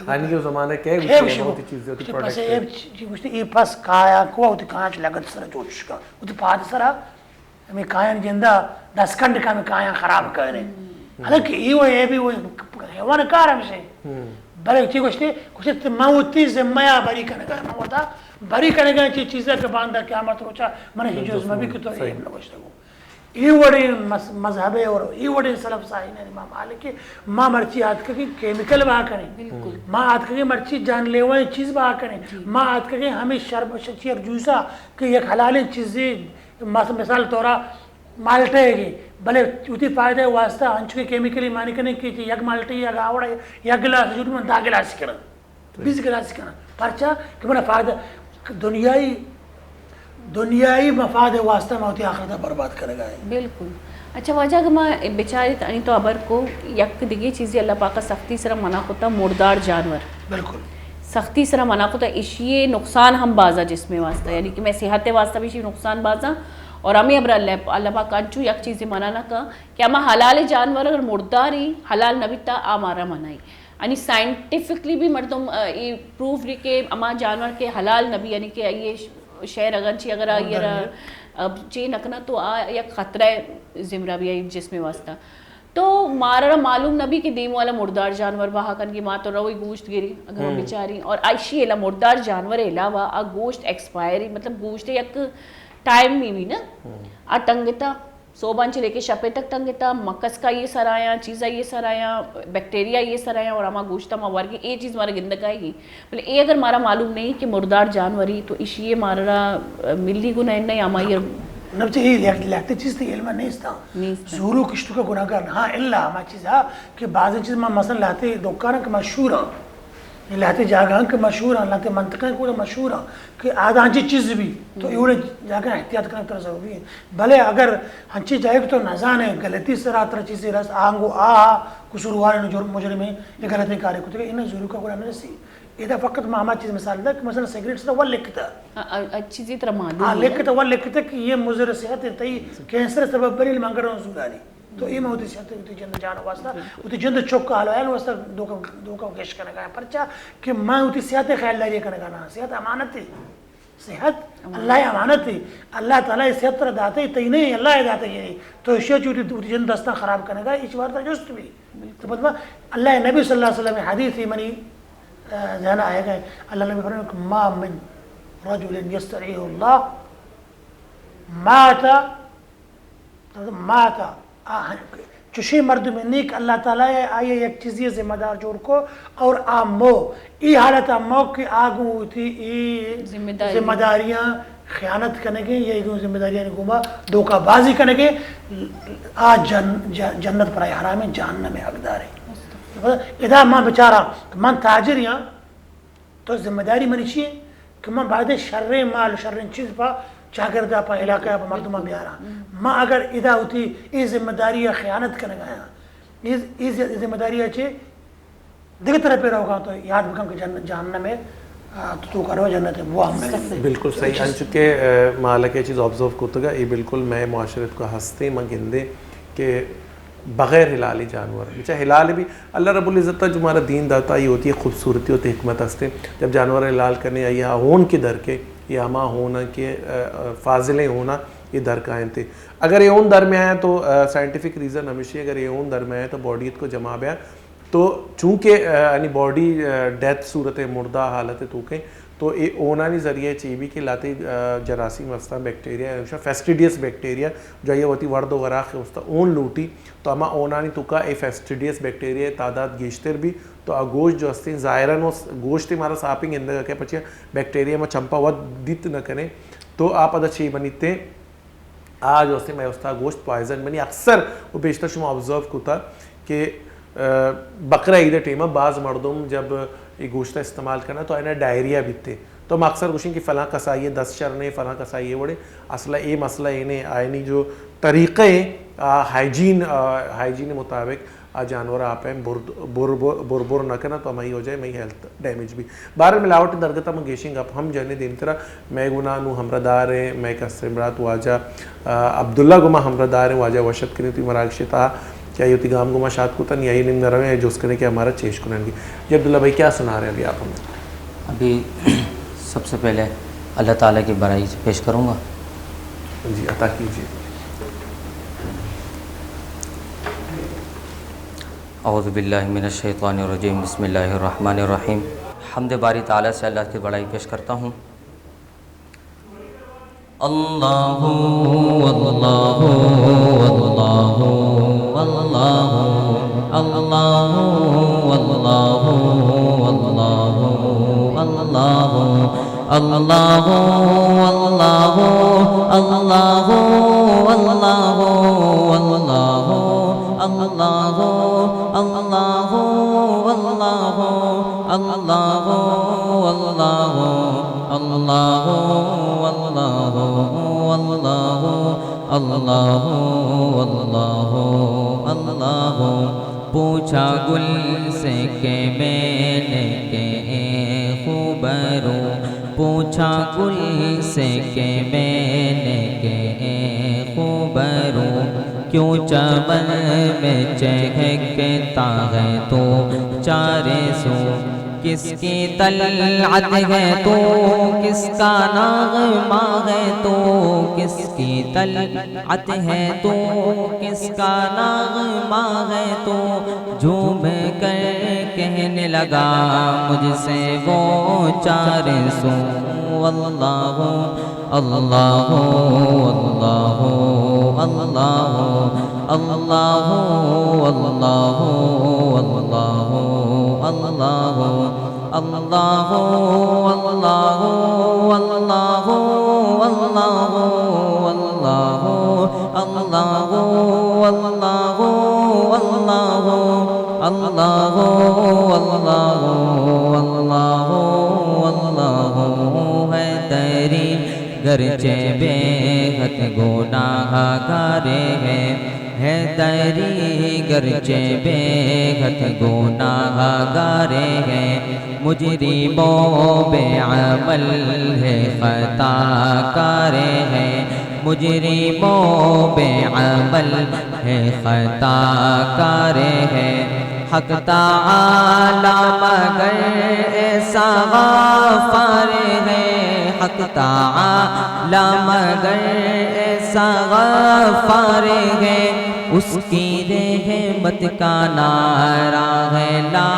آنی کے زمانہ کیا گوشتی ہے چیزیں ہوتی پروڈکٹ گوشتی ای پس کایا کوا ہوتی کایا چھ لگت سر جو چشکا ہوتی پاد سرا ہمیں کایا جندہ 10 کنڈ کا ہمیں کایا خراب کرنے حالانکہ یہ بھی وہ حیوان کار ہم سے بلے چی گوشتی موتی زمیہ بری کرنے گا موتا بری کرنے گا چی چیزیں کے باندھا قیامت روچا من ہجوز مبی کی تو ایم نگوشتا گو یہ وڑی مذہب اور یہ وڑی سلف صاحب امام مالک ماں مرچی آت کر کیمیکل بہا کریں ماں آت کر مرچی جان لیوائیں چیز بہا کریں ماں آت کر ہمیں شرب شچی اور جوسا کہ یک حلال چیزیں مثال طورا مالٹے گی بلے چوتی فائدہ واسطہ ہنچو کے کیمیکلی مانی کرنے کی یک مالٹے یک آوڑا یک گلاس جوٹی من 10 گلاس کرنا 20 گلاس کرنا پرچا کہ منا فائدہ دنیای مفاد واسطہ موتی آخرتہ برباد کرے گا بالکل اچھا وجہ کہ میں بیچاری تانی تو ابر کو یک دیگی چیزی اللہ پاک سختی سر منع ہوتا مردار جانور بالکل سختی سرا منع کو تا اشیے نقصان ہم بازا جسم واسطہ یعنی کہ میں صحت واسطہ بھی نقصان بازا اور ہمیں ابر اللہ پاک انچو یک چیز منع نہ کا کہ ہما حلال جانور اگر مرداری حلال نبی تا آمارا منائی یعنی سائنٹیفکلی بھی مردم یہ پروف لی کہ اما جانور کے حلال نبی یعنی کہ یہ شہر اگرچہ اگر یہ چی نکنا تو یک خطرہ زمرہ بھی جسم واسطہ تو مارا معلوم نبی کہ دیم والا مردار جانور وہاں کن کی ماں تو روئی گوشت گری اگر ہم بیچاری اور عائشی الا مردار جانور علاوہ گوشت ایکسپائری مطلب گوشت یک ٹائم میں بھی نا ٹنگتا صوبان سے لے کے شپے تک ٹنگتا مکس کا یہ سر آیا چیزا یہ سر آیا بیکٹیریا یہ سر آیا اور ہما گوشتا موار کی یہ چیز مارا گندک آئے گی بلے یہ اگر مارا معلوم نہیں کہ مردار جانوری تو اسی یہ مارا ملی گناہ نہیں ہما یہ نبچہ یہ لیکتے چیز تھی علمہ نہیں استا زورو کشتو کا گناہ کرنا ہاں اللہ ہما چیز ہے کہ بعض چیز میں مثلا لاتے دوکانا کہ مشہور ہیں لاتے جاگاں کہ مشہور ہیں لاتے منطقیں کو مشہور ہیں کہ آدھا ہنچی چیز بھی تو یہ جاگاں احتیاط کرنا طرح ضروری ہے بھلے اگر ہنچی جائے تو نظان ہے غلطی سے رات طرح چیزیں رس آنگو قصوروار مجرم ہیں یہ غلطی کارے کو تو انہیں ضرور کا گناہ نہیں سی یہ فقط ماما چیز مثال دا کہ مثلا سگریٹ سے وہ لکھتا اچھی سی طرح معلوم لکھتا وہ لکھتا کہ یہ مضر صحت ہے تی کینسر سبب بری مانگر رہا ہوں زودانی تو یہ میں ہوتی صحت ہوتی جند جانا واسطہ ہوتی جند چوک کا حلوائل واسطہ دو کا گیش کرنے گا پرچا کہ میں ہوتی صحت خیال لائے کرنے گا نا صحت امانت ہے صحت اللہ امانت ہے اللہ تعالیٰ صحت طرح داتے ہی تی نہیں اللہ داتے ہی تو اشیاء چوتی جند دستان خراب کرنے گا اس بار جست بھی تو بطمہ اللہ نبی صلی اللہ علیہ وسلم حدیث ہی منی ذہن آئے گئے اللہ نبی فرمائے کہ ما من رجل یسترعیہ اللہ ماتا چشی مرد میں نیک اللہ تعالیٰ آئیے ایک چیزی ذمہ دار جوڑ کو اور آمو ای حالت آمو کی آگوں ہوتی ذمہ داریاں خیانت کرنے گے یہ ذمہ داریاں گھوما دھوکہ بازی کرنے گے آج جنت پر آئے حرام ہے جہنم میں حقدار ہے ادا ماں بچارا من تاجر یہاں تو ذمہ داری منی چیئے کہ میں بعد شر مال شر چیز پا چاگردہ پا علاقہ پا مردمہ بیارا میں اگر ادا ہوتی یہ ذمہ داری خیانت کرنے گا یہ ذمہ داری اچھے دیکھ طرح پہ رہو گا تو یاد بکم کہ جہنم میں تو کرو جنت ہے وہ ہم میں بالکل صحیح ان چکے مالک یہ چیز آبزرو کرتا گا یہ بالکل میں معاشرت کو ہستے میں گندے کہ بغیر حلالی جانور بچہ حلال بھی اللہ رب العزت جو ہمارا دین داتا یہ ہوتی ہے خوبصورتی ہوتی ہے حکمت ہستے جب جانور حلال کرنے یا یہ ہون کے در کے یا ہما ہونا کے فاضلیں ہونا یہ در قائم تھے اگر یہ اون در میں آیا تو سائنٹیفک ریزن ہمیشہ اگر یہ اون در میں آیا تو باڈیت کو جمع بیا تو چونکہ یعنی باڈی ڈیتھ صورت مردہ حالت تو کہیں تو یہ اونانی ذریعے چاہیے بھی کہ لاتے جراثیم وسطہ بیکٹیریا فیسٹیڈیس بیکٹیریا جو یہ ہوتی ورد و غراق وسطہ اون لوٹی تو ہما اونانی تو کا اے فیسٹیڈیس بیکٹیریا تعداد گیشتر بھی تو گوشت جو ہستے ظاہراً گوشت ہمارا ساپنگ اندر کہ پچھے بیکٹیریا میں چمپا ود دیت نہ کریں تو آپ ادا چاہیے بنیتے آج ہستے میں استا گوشت پوائزن بنی اکثر وہ بیشتر شما آبزرو کو تھا کہ بقرہ عید ٹیمہ بعض مردم جب یہ گوشتہ استعمال کرنا تو انہیں ڈائریا بھی تھے تو ہم اکثر گوشیں کہ فلاں کسائیے 10 شرنے فلاں کسائیے بڑے اصلہ یہ مسئلہ انہیں آئینی جو طریقے ہائیجین مطابق جانور آپ ہیں بر نہ کرنا تو ہمیں ہو جائے میں ہیلتھ ڈیمیج بھی بارہ ملاوٹ درگتہ میں گیشنگ آپ ہم جانے دین طرح میں گناہ نو ہمردار ہیں میں کسر مرات واجہ عبداللہ گمہ ہمردار ہیں واجہ وشت کرنے تو مراکشی تھا کیا یہ گام گما شاد کو تن یہی نم نروے ہیں جو اس کرنے کے ہمارا چیش کنن گی جی عبداللہ بھائی کیا سنا رہے ہیں ابھی آپ ہمیں ابھی سب سے پہلے اللہ تعالیٰ کی بڑائی پیش کروں گا جی عطا کیجیے اعوذ باللہ من الشیطان الرجیم بسم اللہ الرحمن الرحیم حمد باری تعالیٰ سے اللہ کی بڑائی پیش کرتا ہوں اللہ اللہ اللہ اللہ اللہ اللہ اللہ اللہ اللہ اللہ اللہ پوچھا گل سے کہ میں نے کہ خوبرو پوچھا گل سے کہ میں نے کہ اے خوبرو کیوں چمن میں چہکتا ہے تو چارے سو کس کی طلعت ہے تو کس کا نغمہ ہے تو کس کی طلعت ہے تو کس کا نغمہ ہے تو جھوم کر کہنے لگا مجھ سے وہ چار سو اللہ اللہ اللہ اللہ اللہ اللہ اللہ اللہ اللہ اللہ اللہ اللہ اللہ اللہ ہے تیری گرچہ بے حد گناہ گار ہے تیری گرچہ بے حد گناہ گار ہے مجرموں بے عمل ہے خطا کار ہے مجرموں بے عمل ہے خطا کار ہے حق تعالی مگر ایسا غفار ہے حق تعالی مگر ایسا غفار ہے اس کی رحمت کا نعرہ ہے لا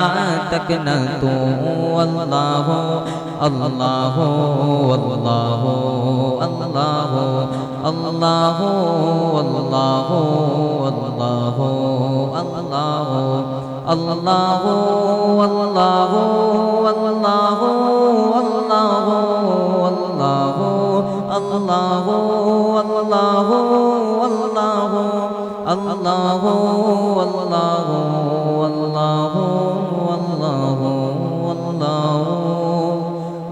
تک نہ تو اللہ اللہ اللہ اللہ اللہ اللہ اللہ اللہ اللہ اللہ اللہ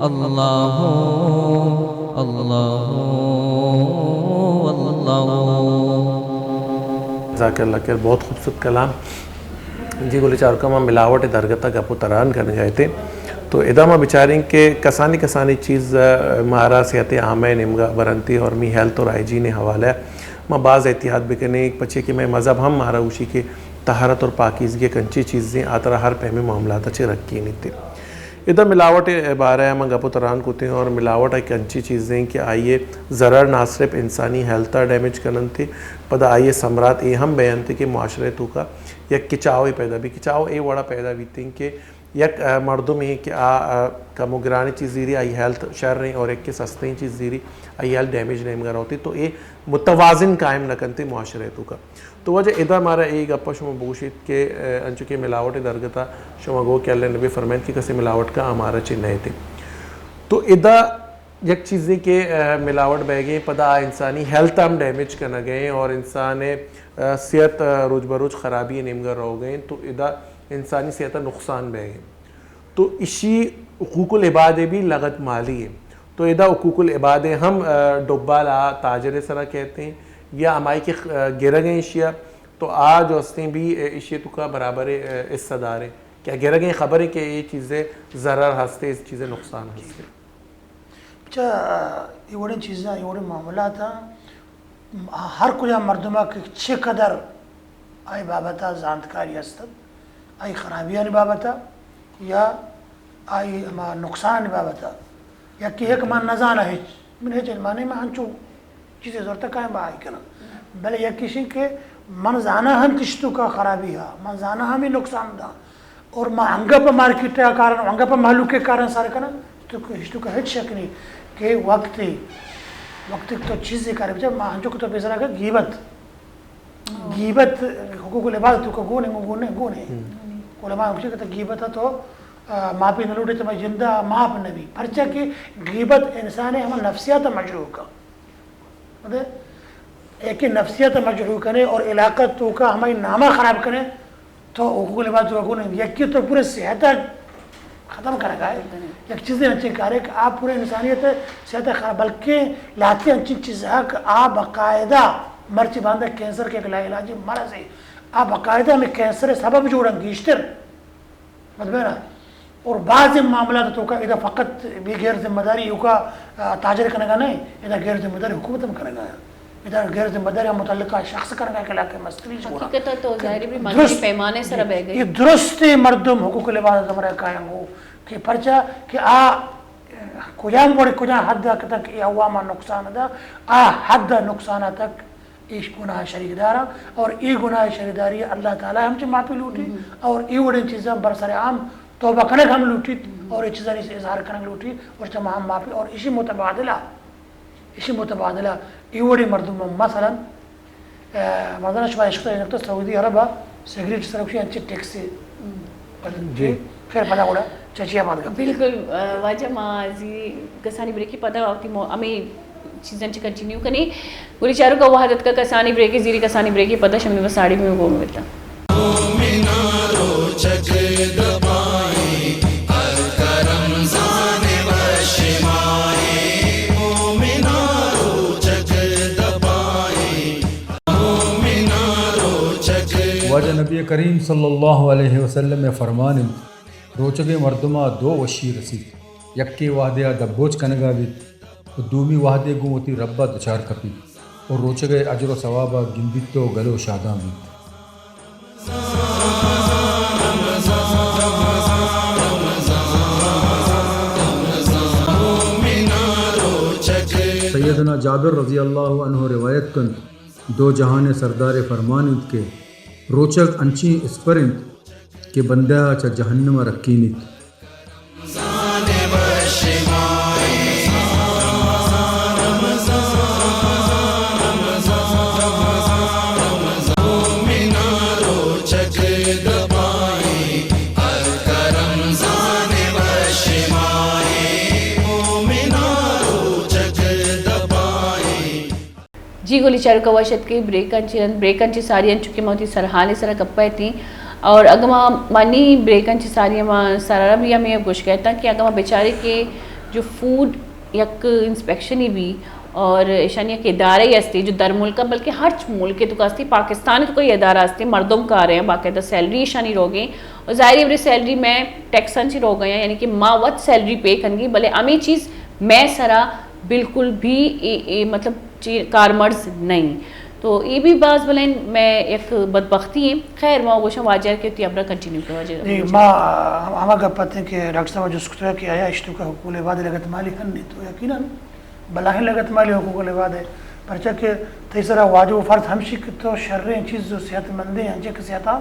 اللہ اللہ جزاک اللہ خیر. بہت خوبصورت کلام. جی گولی چارکما ملاوٹ درگتا گپو تران کرنے گئے تھے تو ادامہ بیچاریں کہ کسانی چیز مارا صحت عامہ نمگا برنتی اور می ہیلتھ اور ہائیجین حوالہ ماں بعض احتیاط بکنے ایک پچھے کہ میں مذہب ہم مارا اوشی کے طہارت اور پاکیزگی کنچی چیزیں آترا ہر پہمی معاملات اچھے رکھی نہیں تھے. ادھر ملاوٹ بارہ ہے میں گپو تران کو تھے اور ملاوٹ ایک کنچی چیزیں کہ آئیے ضرر نہ صرف انسانی ہیلتھ ڈیمیج کرن تھے پدا آئیے سمرات یہ ہم بیان تھے کہ معاشرے تو کا یک کچاؤ ہی پیدا بھی کچاؤ اے وڑا پیدا بھی تھیں کہ یک مردم ہی کہ کمو گرانی چیز زیری آئی ہیلتھ شہر رہی اور ایک کے سستے چیز زیری آئی ہیلتھ ڈیمیج نہیں مگر ہوتی تو یہ متوازن قائم نہ کرتے معاشرے تو کا. تو وجہ ادا ہمارا ایک گپا شما بوشید کہ انچو کہ ملاوٹ درگتا شما گو کہ اللہ نبی فرمائن کہ کسی ملاوٹ کا ہمارا چنہ تھے. تو ادا یک چیزیں کہ ملاوٹ بہ گئیں پدا انسانی ہیلتھ ہم ڈیمیج کرنا گئے اور انسان صحت روز بروز خرابی نمگر ہو گئیں تو ادا انسانی صحت نقصان بہ گئیں. تو اسی حقوق العباد بھی لغت مالی ہے. تو ادا حقوق العباد ہم ڈبالا تاجر سرا کہتے ہیں یا ہمائی کے گر گئیں اشیاء تو آج ہستیں بھی اشیاء تو کا برابر حصہ دار ہیں کیا گر گئیں خبر ہے کہ یہ چیزیں ضرر ہستے اس چیزیں نقصان ہستے. اچھا یہ وڑی چیزیں یہ وڑی معاملات ہر کجا مردمہ کے چھ قدر آئی بابتا زانتکاری استد آئی خرابیان بابتا یا آئی نقصان بابتا یا کہ ایک من نزانہ ہیچ من ہیچ علمانے میں ہنچو چیزیں زورتا قائم با آئی کرنا بلے یا کسی کے من زانہ ہم تشتو کا خرابی ہے من زانہ ہم ہی نقصان دا اور من انگا پا مارکیٹ کا کارن انگا پا محلوک کے کارن سارے کرنا تو ہشتو کا ہیچ شک نہیں کہ وقت تو چیزیں کارے بچے میں ہنچو کو تو پیسرا کہ غیبت حقوق العباد تو کا گونے علماء ہمشہ کہتا غیبت ہے تو ماں پی نلوٹے تو میں جندہ ماں پہ نبی پرچہ کہ غیبت انسان ہے ہمیں نفسیات مجروح کا ایک ہی نفسیات مجروح کرے اور علاقہ تو کا ہمیں نامہ خراب کرے تو حقوق العباد تو کا گونے یکی تو پورے صحت ختم کر گا ہے ایک چیزیں اچھی کارے کہ آپ پورے انسانیت صحت خراب بلکہ لاتی اچھی چیز ہے کہ آپ باقاعدہ مرچی باندھا کینسر کے علاجی مرض ہے آپ باقاعدہ میں کینسر سبب جوڑا گیشتر مطمئنہ اور بعض معاملات تو کا اذا فقط بھی غیر ذمہ داری یو کا تاجر کرنے کا نہیں، اذا غیر ذمہ داری حکومت میں کرنے کا ہے، ادھر غیر ذمہ داری متعلقہ شخص کرنے کا علاقے مستری چھوڑا حقیقت تو ظاہری بھی مانگی پیمانے سر بہ گئی یہ درست مردم حقوق العباد زمرہ قائم ہو کہ پرچا کہ کجام بڑے کجا حد تک یہ عواما نقصان دا حد نقصان تک ایش گناہ شریک دارا اور ای گناہ شریک داری اللہ تعالی ہم سے معافی لوٹی اور ای وڑے چیزیں برسر عام توبہ کرنے ہم لوٹی اور یہ چیزیں اظہار کرنے لوٹی اور چما ہم معافی اور اسی متبادلہ ای وڑے مردم مثلا مردانہ شبہ اشتر نکتہ سعودی عربہ سیگریٹ سرکشی انچے ٹیکسی خیر پدا گوڑا چاچی آباد کا بالکل واجہ مازی کسانی بریکی پتہ ہوتی ہمیں چیزیں کنٹینیو کرنی گولی چاروں کا وحدت کا کسانی بریکی زیری کسانی بریکی پتہ شمنی بس ساڑی میں وہ ملتا مینارو چک دبائیں الکرم زانے وشمائیں مینارو چک دبائیں مینارو چک واجہ نبی کریم صلی اللہ علیہ وسلم میں فرمان روچگے مردمہ دو وشی رسید یکی وحدیا دبوچ کنگا بیت و دومی وحدے گوتی ربہ دچار کپی اور روچگے اجر و ثوابہ گنبتو گلو شادام بیت سیدنا جابر رضی اللہ عنہ روایت کن دو جہان سردار فرمانت کے روچک انچی اسپرنت کہ بندہ چا جہنم رکینت جی گولی چاروں کا وشت کے بریکن چی ساری انچکے موتی سرحالی سرہ کپائے تھیں اور اگما مانی بریکن چی ساری سرارہ بھی ہمیں گوش کہتا کہ اگما بیچارے کے جو فوڈ یک انسپیکشنی بھی اور ایشانی یک ادارہ ہی ہستی جو در ملکہ بلکہ ہر ملک تو کاستی پاکستان تو کوئی ادارہ ہستی مردم کا آ رہے ہیں باقاعدہ سیلری ایشانی رو گئیں اور ظاہری بری سیلری میں ٹیکسن چی رو گئے ہیں یعنی کہ ماں وقت سیلری پے کرنگی بلے امی چیز میں سرا بالکل بھی مطلب کارمرز نہیں تو یہ بھی بعض بلین میں ایک بدبختی ہے خیر ماں گوشا واجہ کے تی ابرا کنٹینیو کر واجہ جی ماں ہما گپتے ہیں کہ ڈاکٹر صاحب جو سکترہ کہ آیا اشتو کا حقوق العباد لگت مالی ہن نہیں تو یقیناً بلاہن لگت مالی حقوق العباد ہے پرچہ کہ تیسرا واجہ و فرد ہمشی تو شرریں چیز جو صحت مندے ہیں ہنچے کہ صحتہ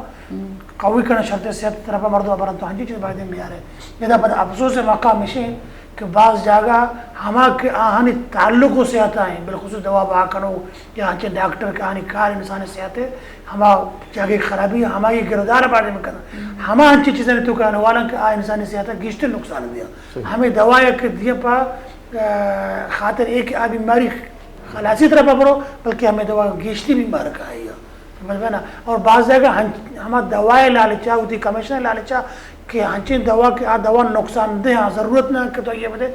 قوی کرنا شرط صحت طرفہ مردو ابران تو ہنچی چیز باید میں آ رہے ہیں یہ دا افسوس مقام مشیں کہ بعض جگہ ہما کے آہانی تعلق سے آتا ہے بالخصوص دوا با کرو یا ہنچے ڈاکٹر کے آہانی کار انسان صحت ہے ہما جگہ خرابی ہے ہما یہ گردار بارے میں کرنا ہما ہنچی چیزیں تو کہنے والا کہ انسانی صحت ہے گشتے نقصان دیا ہمیں دوائی کے دیا پا خاطر ایک بیماری خلاصی طرح پڑھو بلکہ ہمیں دوا گشتی بیمار کا آئی ہے اور بعض جگہ ہما دوائی لالچا ہوتی کمیشن لالچا کہ ہنچیں دوا کہ دوا نقصان دہ ضرورت نہ کہ تو یہ بتے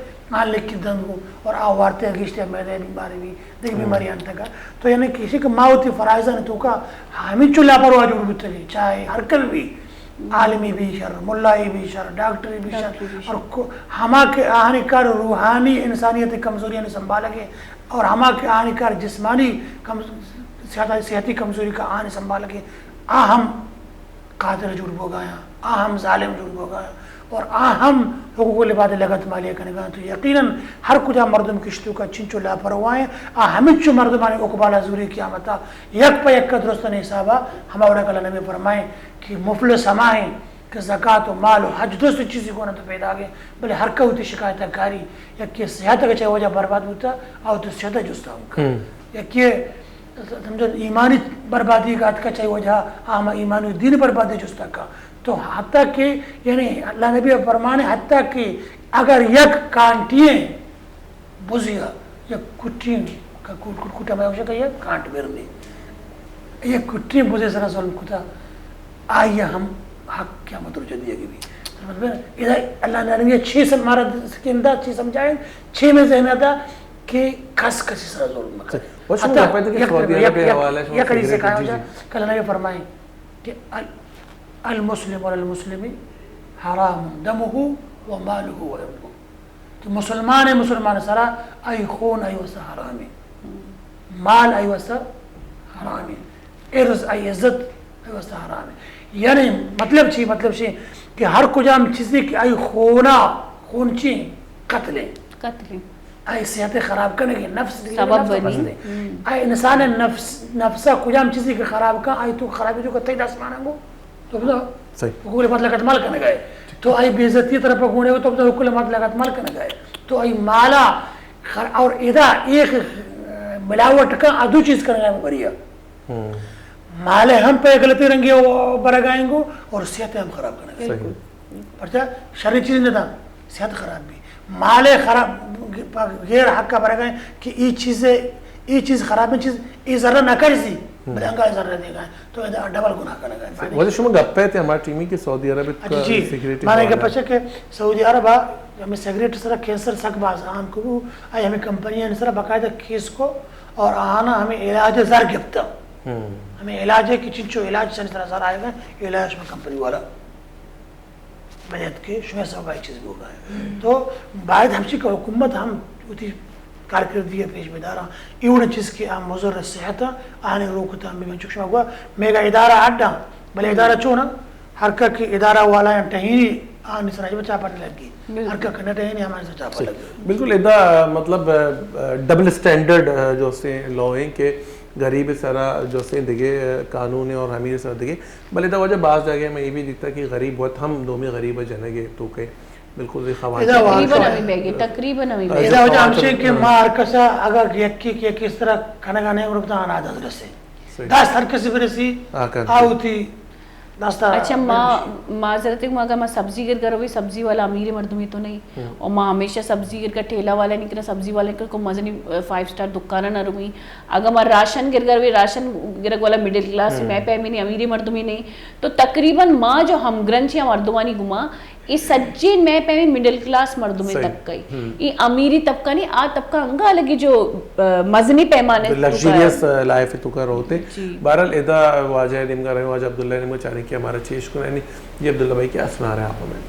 لکھ کے دن اور آوارتے گشتے میرے بیماری بھی دیکھ بیماری آنتا کا تو یعنی کسی کا ماوتی فرائضہ نے تو کا ہمیں چلا پر واجب ہوتے ہیں چاہے ہر کل بھی عالمی بھی شر ملائی بھی شر ڈاکٹری بھی شر اور ہما کے آہنی کار روحانی انسانیت کمزوریاں سنبھالا گے اور ہما کے آہنی کار جسمانی صحتی کمزوری کا آہنی سنبھالا گے ہم قاتل جرب ہو گیا ہم ظالم جرب ہو گیا اور ہم حقوق العباد لگت مالیہ کرنے گا تو یقیناً ہر کجا مردم کشتوں کا چنچو لاپرواہیں ہمیں چو مردمانی اقبال حضوری قیامتا یک پا یک کا درستان حسابہ ہم اوڑا کلا نبی فرمائیں کہ مفلس ہمائیں کہ زکاة و مال و حج دوست چیزی کو نہ تو پیدا گئے بلے ہر کا ہوتی شکایت کاری یا کہ صحت کا چاہے وجہ برباد ہوتا اور تو صحت جستا ہوں کا یا کہ سمجھو ایمانی بربادی کا کا چاہے وجہ آما ایمانی دین بربادی جستا کا تو حتیٰ کہ یعنی اللہ نبی فرمانے حتیٰ کہ اگر یک کانٹییں بزیا یا کٹین کا کٹا میں اوشا کہ یہ کانٹ برنی یہ کٹین بزے سرا ظلم کتا آئیے ہم حق کیا مطلب جو دیا گی بھی اللہ نبی 6 سے مارا کے انداز 6 سمجھائیں 6 میں ذہن آتا کہ کس کسی سرا ظلم کرے یا کڑی سے کہا ہو جا کہ اللہ نبی فرمائیں کہ المسلم اور المسلمی حرام دمه وماله وعرضه. تو مسلمان سرا ای خون ای وسا حرامی، مال ای وسا حرامی، عرض ای عزت ای وسا حرامی. یعنی مطلب چی کہ ہر کجام چیزی کہ ای خون چی قتل ای صحت خراب کرنے کے نفس سبب بنی ای انسان نفسا کجام چیزی کہ خراب کا ای تو خرابی جو کتے دس مانگو تو بتا صحیح حقوق مطلقات مال کرنے گئے تو ای بےزتی طرف گھوڑے تو بتا حقوق مطلقات مال کرنے گئے تو ای مالا اور ادا ایک ملاوٹ کا ادو چیز کرنے گئے بڑھیا مالے ہم پہ غلطی رنگی برگائیں گو اور صحت ہم خراب کرنے گئے پرچا شرعی چیز نہیں تھا صحت خراب بھی مالے خراب غیر حق کا برگائیں کہ ای چیز خراب چیز ای ذرہ نہ کرسی بلنگا ذرہ دے گئے تو ڈبل گناہ کرنے گئے. وجہ شما گپے تھے ہماری ٹیمی کی سعودی عرب کا جی سیکریٹری مانے کہ پچھے کہ سعودی عرب ہمیں سیکریٹری سرا کینسر سک باز عام کو آئی ہمیں کمپنیاں سرا باقاعدہ کیس کو اور آنا ہمیں علاج زر گفتا ہمیں علاج ہے کہ چنچو علاج سن سرا زر آئے گئے علاج میں کمپنی والا بجت کے شوہ سب بائی چیز بھی ہوگا ہے تو باید ہم چی کہ حکومت ہم اتی کارکردگی پیش بدارا ایون چیز کی ہم مضر صحت آنے روکتا ہم بھی من چکشما ہوا میگا ادارہ اڈا بلے ادارہ چونا ہرکا کی ادارہ والا ہم تہینی آنے سرائی بچا پانے لگی ہرکا کرنا تہینی ہمارے سے چاپا لگی بالکل ادا مطلب ڈبل سٹینڈرڈ جو سے لو ہیں کہ غریب سرا جو سے دگے قانون اور امیر سرا دگے بلے دا وجہ بعض جگہ میں یہ بھی دکھتا کہ غریب بہت ہم دو میں غریب جنگے تو کہ بالکل خواتین تقریباً ادا وجہ ہم سے کہ ماں ارکسا اگر یکی کہ کس طرح کھانا کھانے میں رکھتا آنا حضرت سے داست ہر کسی برسی آو تھی اچھا معذرت اگر میں سبزی گر کرو بھی سبزی والا امیر مردمی تو نہیں اور ماں ہمیشہ سبزی گر کا ٹھیلا والا نہیں کرنا سبزی والے کو مزنی 5 سٹار دکانہ نہ روئی اگر میں راشن گر بھی راشن گرگ والا مڈل کلاس میں پہ میں امیر مردمی نہیں تو تقریباً ماں جو ہم گرنچ مردمانی گما اس سجی میں پہ مڈل کلاس مردمی طبقہ یہ امیری طبقہ نہیں آ طبقہ انگا لگی جو مزنی پیمانے لگزریس لائف تو کر ہوتے بہرحال ادا واجہ نیم کا رہے واجہ عبداللہ نیم کا چاہنے کہ ہمارا چیز کو نہیں یہ عبداللہ بھائی کیا سنا رہے ہیں آپ ہمیں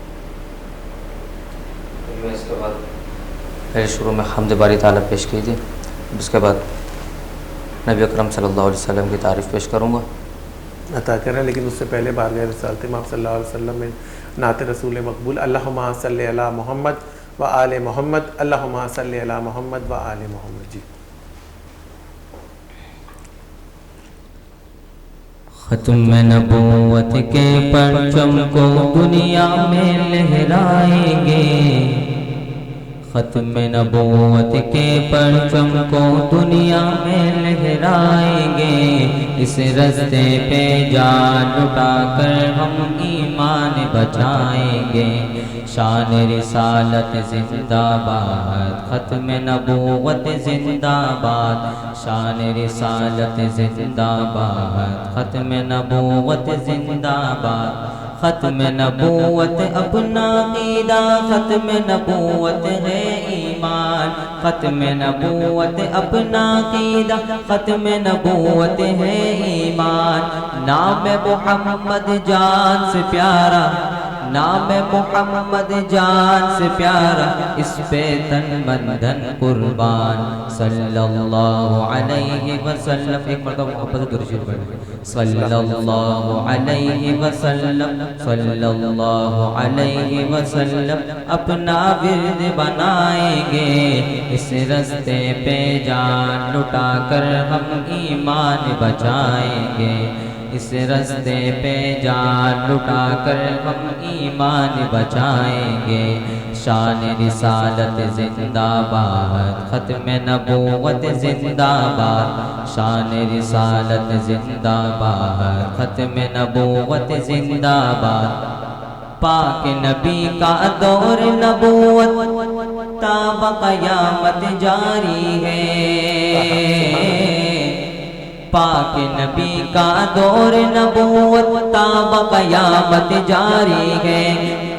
اس کے بعد پہلے شروع میں حمد باری تعالیٰ پیش کیجئے اس کے بعد نبی اکرم صلی اللہ علیہ وسلم کی تعریف پیش کروں گا عطا کریں لیکن اس سے پہلے بارگاہ رسالت مآب صلی اللہ علیہ وسلم میں نعت رسول مقبول اللہم صلی علی محمد و آل محمد اللہم صلی علی محمد و آل محمد. جی ختم نبوت کے پرچم کو دنیا میں لہرائیں گے ختم نبوت کے پرچم کو دنیا میں لہرائیں گے اس رستے پہ جان لٹا کر ہم ایمان بچائیں گے شان رسالت زندہ باد ختم نبوت زندہ باد شان رسالت زندہ باد ختم نبوت زندہ باد ختم نبوت اپنا عقیدہ ختم نبوت ہے ایمان ختم نبوت اپنا عقیدہ ختم نبوت ہے ایمان نام محمد جان سے پیارا نام محمد جان سے پیارا اس پہ تن من دھن قربان صلی اللہ علیہ وسلم ایک مرتبہ محبت درشید پڑھ صلی اللہ علیہ وسلم صلی اللہ علیہ وسلم اپنا ورد بنائیں گے اس رستے پہ جان لٹا کر ہم ایمان بچائیں گے اس رستے پہ جان لٹا کر ہم ایمان بچائیں گے شان رسالت زندہ باد ختم نبوت زندہ باد شان رسالت زندہ باد ختم نبوت زندہ باد پاک نبی کا دور نبوت تا بقیامت جاری ہے پاک نبی کا دور نبوت تا بقیامت جاری ہے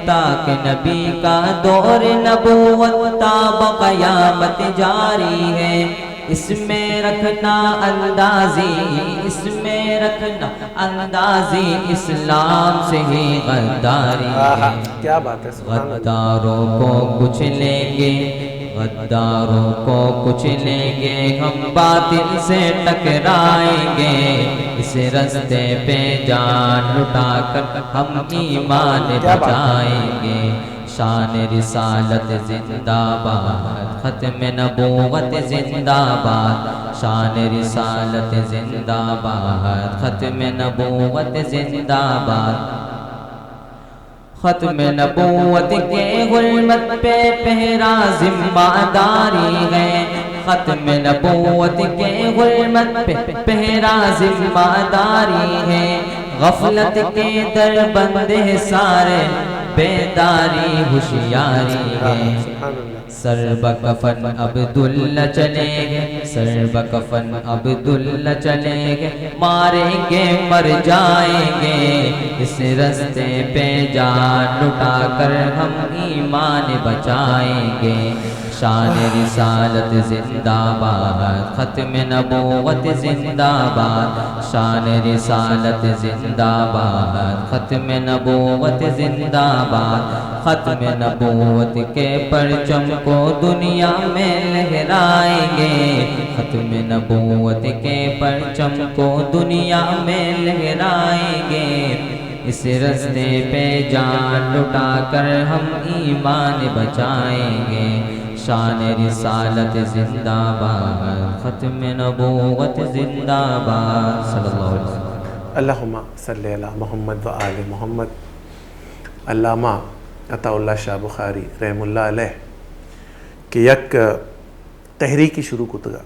تاک نبی کا دور نبوت تا بقیامت جاری ہے اس میں رکھنا اندازی، اس میں رکھنا اندازی، اسلام سے ہی غداری ہے۔ کیا بات ہے، سبحان اللہ۔ غداروں کو کچھ لیں گے، غداروں کو کچھ لیں گے، ہم باطل سے ٹکرائیں گے، اس رستے پہ جان لٹا کر ہم ایمان بچائیں گے۔ شان رسالت زندہ باد، ختم نبوت زندہ باد، شان رسالت زندہ باد، ختم نبوت زندہ باد۔ ختم نبوت کے غلبت پہ پہرا ذمہ داری ہے، ختم نبوت کے غلبت پہ پہرا ذمہ داری ہے، غفلت کے در بندے سارے بیداری ہوشیاری ہے۔ سر بکفن عبداللہ چلیں گے، سر بکفن عبداللہ چلیں گے، ماریں گے مر جائیں گے، اس رستے پہ جان لٹا کر ہم ایمان بچائیں گے۔ شان رسالت زندہ باد، ختم نبوت زندہ باد، شان رسالت زندہ باد، ختم نبوت زندہ باد، ختم نبوت کے پرچم کو دنیا میں لہرائیں گے، ختم نبوت کے پرچم کو دنیا میں لہرائیں گے، اس رستے پہ جان لٹا کر ہم ایمان بچائیں گے۔ شان رسالت زندہ باد، ختم نبوت زندہ باد، صلی اللہ علیہ وسلم۔ اللہم صلی علی محمد و آل محمد۔ علامہ عطا اللہ شاہ بخاری رحم اللہ علیہ کہ یک تحریکی شروع کتگا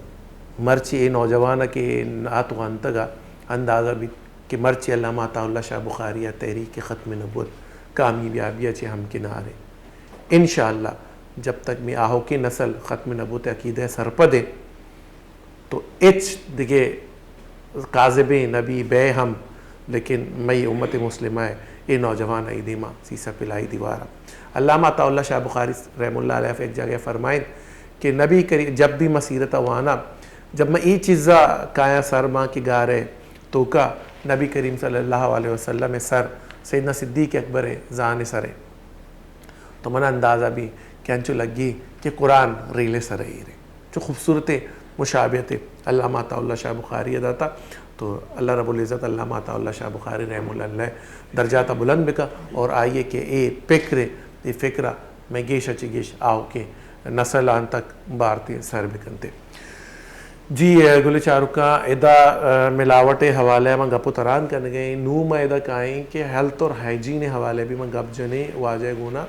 مرچی اے نوجوانہ کے ناتوان تگا اندازہ بھی کہ مرچی علامہ عطا اللہ شاہ بخاری تحریک ختم نبوت کامیابیہ چے ہم کنارے انشاءاللہ جب تک میں آہو کی نسل ختم نبوت عقیدہ سرپدے تو اچ دگے قاذبیں نبی بے ہم لیکن میں امت مسلمہ ہے اے نوجوان ای دیما سیسا پلائی دیوارا۔ علامہ عطا اللہ شاہ بخاری رحم اللہ علیہ ایک جگہ فرمائیں کہ نبی کریم جب بھی مسیرت وانا جب میں ای چیزا کایا سر ماں کی گارے تو کا نبی کریم صلی اللہ علیہ وسلم سر سیدنا صدیق اکبر زان سرے تو من اندازہ بھی کہ انچو لگی کہ قرآن ریلے سر ہی رہے جو خوبصورت مشابہت علامہ عطا اللہ شاہ بخاری ادا تھا تو اللہ رب العزت علامہ عطا اللہ شاہ بخاری رحم اللہ علیہ درجات بلند بکا اور آئیے کہ اے فکرہ میں گیش اچھی گیش آؤ کے نسل آن تک بارتی سر بکنتے۔ جی گلی چارکا ادا ملاوٹ حوالے میں گپو تران کرنے گئے نو میں ادا کہیں کہ ہیلتھ اور ہائیجین حوالے بھی میں گپ جنے واجہ گونا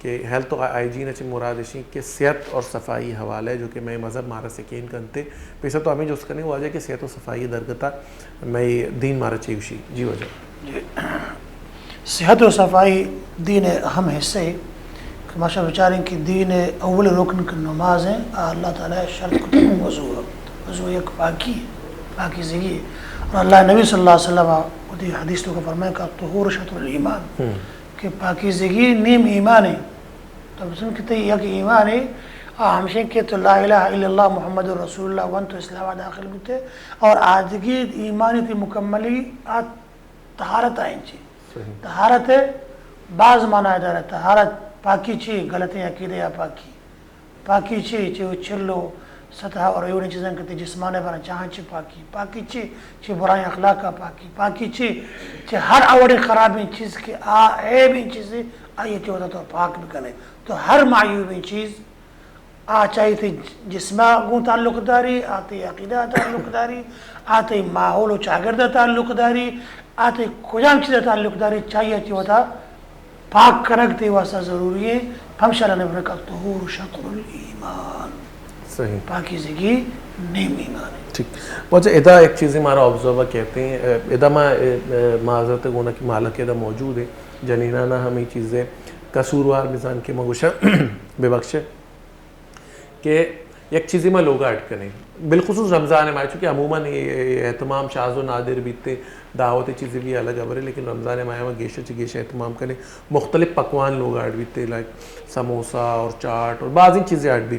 کہ ہیلتھ اور ہائیجین اچھی مرادشی کہ صحت اور صفائی حوالے جو کہ میں مذہب مارا سکین کرتے پیسا تو ہمیں جو اس کا نہیں واجہ کہ صحت و صفائی درگتا میں دین مارا چیوشی جی وجہ صحت و صفائی دین اہم حصے کہ ماشاء بیچاریں کہ دین اول رکن کی نماز ہیں اللہ تعالیٰ شرط کو تم وضو ہے وضو ایک پاکی ہے پاکی زگی ہے اور اللہ نبی صلی اللہ علیہ وسلم خودی حدیث تو کا فرمائے کہ طہور شطر الایمان کہ پاکی زگی نیم ایمان ہے تو بسن کہتے ہیں یک ایمان ہے ہمشہ کہ تو لا الہ الا اللہ محمد رسول اللہ ون تو اسلام داخل ہوتے اور آدگی ایمانی تی مکملی طہارت آئیں چی طہارت ہے بعض معنی ادھر ہے طہارت پاکی چی غلطیں عقیدہ یا پاکی چی وہ چلو سطح اور ایونی چیزیں کہتے جسمانے پر چاہاں چی پاکی چی برائیں اخلاق کا پاکی چی ہر اوڑی خرابی چیز کی عیب ان چیزیں آئیے چی ہوتا تو پاک بکنے تو ہر معیوب ان چیز چاہیے تھی جسمہ گون تعلق داری آتی عقیدہ تعلق داری آتی ماحول و چاگردہ تعلق داری آتی کجام چیزیں تعلق داری چاہیے چی ہوتا پاک کرکتے واسطہ ضروری ہے ہمشہ اللہ نے برکا طہور شطر الایمان صحیح پاکی زگی نیم ایمان ہے ٹھیک مجھے ادا ایک چیزیں ہمارا آبزرور کہتے ہیں ادا معذرت گونا کی مالک ادا موجود ہے جنینانہ ہمیں چیزیں قصوروار میزان کے مگوشہ بے بخشے کہ یک چیزیں میں لوگا اٹکنے بالخصوص رمضان ماہ چونکہ عموماً اہتمام شاذ و نادر بیتے دعوت چیزیں بھی الگ ابرے لیکن رمضان ماہ میں گیشہ اہتمام کرنے مختلف پکوان لوگ آٹ بیتے لائک سموسا اور چاٹ اور بعض چیزیں آٹ بھی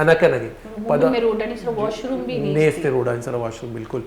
అనకనగే పద నేస్తే రోడాని వాష్రూమ్ బిల్కుల్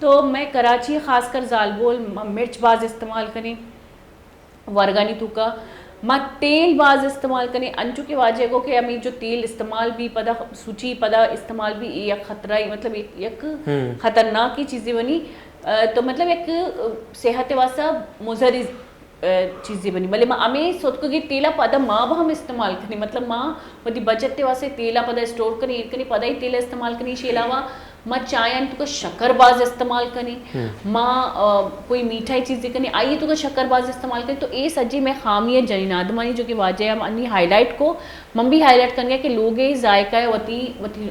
تو میں کراچی خاص کر زالبول مرچ باز استعمال کریں ورگانی تو کا ما تیل باز استعمال کریں انچو کے واجہ کو کہ ہمیں جو تیل استعمال بھی پدا سوچی پدا استعمال بھی یک خطرہ مطلب یک خطرناک کی چیزیں بنی تو مطلب ایک صحت واسطہ مضر چیزیں بنی بلے ماں ہمیں سوت کو کہ تیلا پدا ماں با ہم استعمال کریں مطلب ماں ودی بچتے واسطے تیلا پدا اسٹور کریں ایک کریں پدا ہی تیلا استعمال کریں اس کے علاوہ ماں چائیں تو کا شکر باز استعمال کریں ماں کوئی میٹھائی چیزیں کریں آئیے تو کا شکر باز استعمال کریں تو اے سجی میں خامی جنادمانی جو کہ واجہ ہم انی ہائی لائٹ کو من بھی ہائی لائٹ کریں کہ لوگ ذائقہ وتی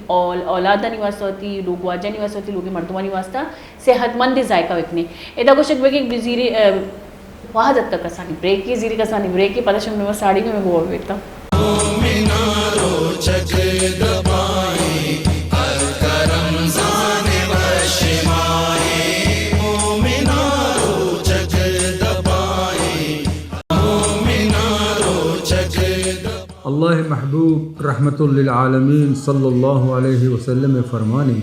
اولادہ نہیں واسطہ ہوتی لوگ واجہ نہیں واسطہ ہوتی لوگ مردمہ نہیں واسطہ صحت مند ذائقہ وکنے ادا کو شک کہ بزیر وحدت کا کسانی بریک کی زیری کسانی بریک کی پتہ شمنے میں ساڑی میں وہ بیٹھتا مومنارو چک دبائیں ہلکا رمضان وشمائیں مومنارو چک دبائیں مومنارو چک دبائیں اللہ محبوب رحمت للعالمین صلی اللہ علیہ وسلم فرمانی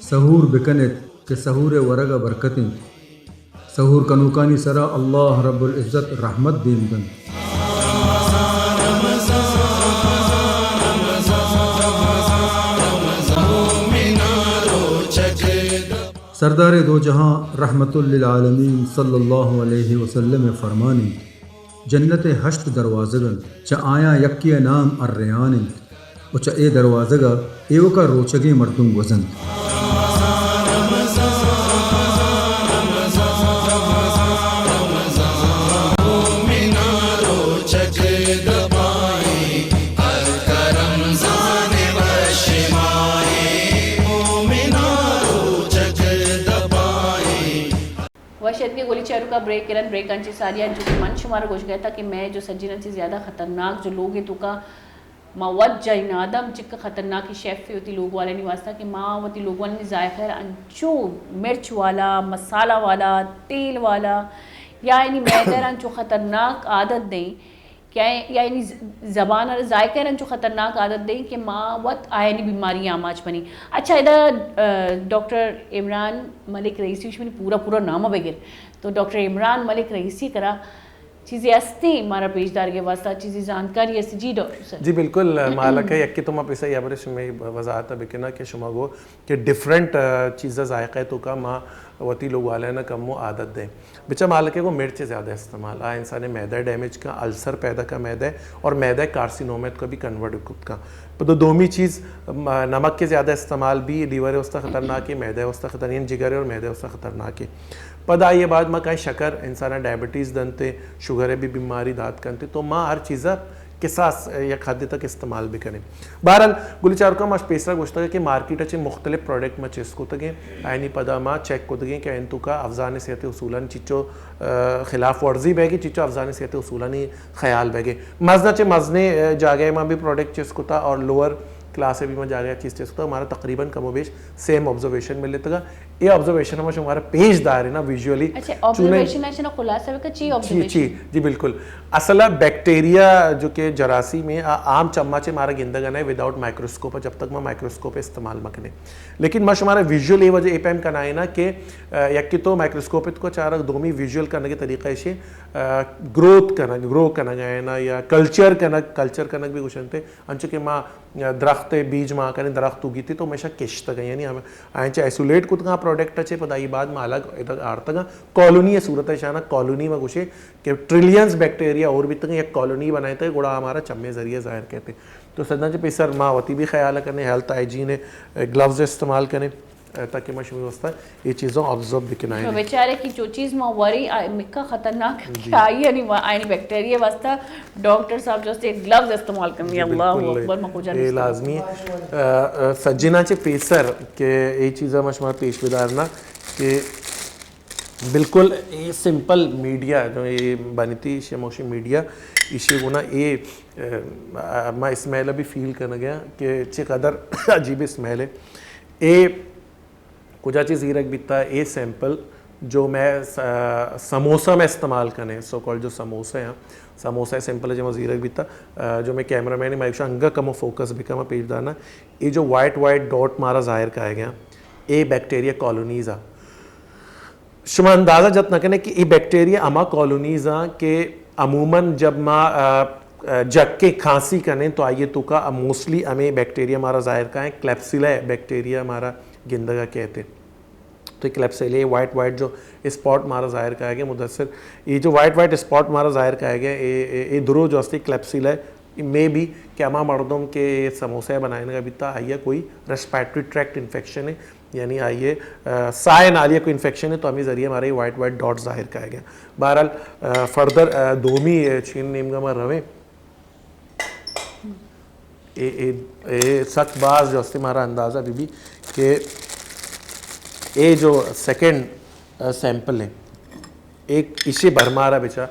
سحور بکنت کہ سحور ورگا برکتیں سحور کنوکانی سرا اللہ رب العزت رحمت دین گن سردار دو جہاں رحمت للعالمین صلی اللہ علیہ وسلم فرمانی جنت ہشت دروازگن چا آیا یکی نام الریان و چا اے دروازگا ایو کا روچگی مردم وزن وحشت کے گولی چاروں کا بریک کرن بریک انچی ساریاں جو کہ من شمار گوش گیا تھا کہ میں جو سجینہ چیز زیادہ خطرناک جو لوگ ہیں تو کا موجہ انادم چکا خطرناکی شیف ہوتی لوگ والے نہیں واسطہ کہ ماں ہوتی لوگ والے نہیں ذائقہ ہے انچو مرچ والا مسالہ والا تیل والا یعنی میدر انچو خطرناک عادت دیں کیا یعنی زبان اور ذائقہ انچو خطرناک عادت دیں کہ ماں وقت آئینی بیماری آماج بنی اچھا ادھا ڈاکٹر عمران ملک رئیسی اس میں پورا نام بغیر تو ڈاکٹر عمران ملک رئیسی کرا چیزیں ہستی ہمارا پیشدار کے واسطہ چیزیں جانکاری ہستی جی ڈاکٹر صاحب جی بالکل مالک ہے یکی تم اپیسا یا برش میں وضاحت بکنا کہ شما گو کہ ڈیفرنٹ چیزیں ذائقہ تو کا ماں وتی لوگ والے نا کم عادت دیں بچہ مالک ہے وہ مرچ زیادہ استعمال انسان میدہ ڈیمیج کا السر پیدا کا میدہ ہے اور میدہ کارسینومیت کا بھی کنورٹ خود کا تو دومی چیز نمک کے زیادہ استعمال بھی لیور ہے اس کا خطرناک ہے میدہ ہے اس کا خطرناک جگر ہے اور میدہ ہے اس کا خطرناک ہے پدا یہ بعد ماں کہیں شکر انسان ڈائبٹیز دنتے شوگر ہے بھی بیماری دات کرتے تو ماں ہر چیزہ کے ساتھ یا کھادے تک استعمال بھی کریں بہرحال گلی چار کا ماں پیسرا گوشتا ہے کہ مارکیٹ اچھے مختلف پروڈکٹ میں چیز کو تگیں آئینی پدا ماں چیک کو تگیں کہ انتو کا افزان صحت اصولاً چچو خلاف ورزی بے گی چچو افزان صحت اصولاً ہی خیال بے گے مزنہ چے مزنے جاگے ماں بھی پروڈکٹ چیز کو تھا اور لوور کلاس بھی میں جاگے چیز چیز کو تھا ہمارا تقریباً کم و بیش سیم آبزرویشن مل لیتا گا یہ آبزرویشن ہمیں ہمارا پیج دار ہے نا ویژولی اچھا آبزرویشن ہے نا خلاصہ کا چی آبزرویشن جی بالکل اصلا بیکٹیریا جو کہ جراسی میں عام چمچے مارا گندگن ہے وداؤٹ مائکروسکوپ جب تک میں مائکروسکوپ استعمال مکنے لیکن مش ہمارا ویژول یہ وجہ اے پیم کرنا ہے نا کہ یکی تو مائکروسکوپ کو چارہ دومی ویژول کرنے کے طریقہ اسے گرو کرنا گئے نا یا کلچر کرنا بھی کچھ انتے انچہ کہ ماں درخت بیج ماں کرنے درخت اگی تھی تو ہمیشہ کشت گئے یعنی ہمیں آئین چاہے ایسولیٹ کت کہاں پروڈکٹ اچھے پدائی بعد میں الگ ادھر آرتا گا کالونی ہے صورت شانہ کالونی میں کچھ ہے کہ ٹریلینز بیکٹیریا اور بھی تک ایک کالونی بنائے تھے گوڑا ہمارا چمے ذریعے ظاہر کہتے تو سدنا چاہے پیسر ماں وتی بھی خیال کرنے ہیلتھ ہائیجین ہے گلوز استعمال کریں تاکہ مشہور ہوتا ہے یہ چیزوں آبزرو بکنا ہے بیچارے کی جو چیز مواری مکہ خطرناک آئی یعنی آئینی بیکٹیریا واسطہ ڈاکٹر صاحب جو سے گلوز استعمال کرنی اللہ اکبر مقوجہ یہ لازمی ہے سجنہ چے پیسر کہ یہ چیزیں مشمار پیش بدارنا کہ بالکل یہ سمپل میڈیا جو یہ بنی تھی شموشی میڈیا اسے گنا یہ میں اسمیل بھی فیل کرنا گیا کہ چے قدر عجیب اسمیل ہے یہ کچھ چیز ہی رکھ بیتا ہے یہ سیمپل جو میں سموسا میں استعمال کرنے سو کال جو سموسے ہیں سموسا سیمپل ہے جو میں زیرک بیتا جو میں کیمرہ مین مائکشا ہنگا کم فوکس بھی کم پیش دانا یہ جو وائٹ ڈاٹ مارا ظاہر کا ہے گیا یہ بیکٹیریا کالونیز ہے شما اندازہ جت نہ کرنے کہ یہ بیکٹیریا اما کالونیز ہیں کہ عموماً جب ما جگ کے کھانسی کرنے تو آئیے تو کا موسٹلی ہمیں بیکٹیریا ہمارا ظاہر کا ہے کلیپسیلا بیکٹیریا ہمارا گندگا کہتے ہیں. تو کلیپسیلا یہ وائٹ جو اسپاٹ ہمارا ظاہر کا ہے گیا مدثر یہ جو وائٹ اسپاٹ ہمارا ظاہر کا ہے گیا یہ درو جو استی کلیپسیلا میں بھی کہ ہما مردم کے سموسے بنانے کا بھی تھا آئیے کوئی ریسپیریٹری ٹریکٹ انفیکشن ہے یعنی آئیے سائے نالیہ کوئی انفیکشن ہے تو ہمیں ذریعے ہمارے وائٹ ڈاٹ ظاہر کا ہے گیا. بہرحال فردر دومی چھین نیمگا میں رویں سچ باز جو استے ہمارا اندازہ بھی کہ یہ جو سیکنڈ سیمپل ہے ایک اسے برمارا بچا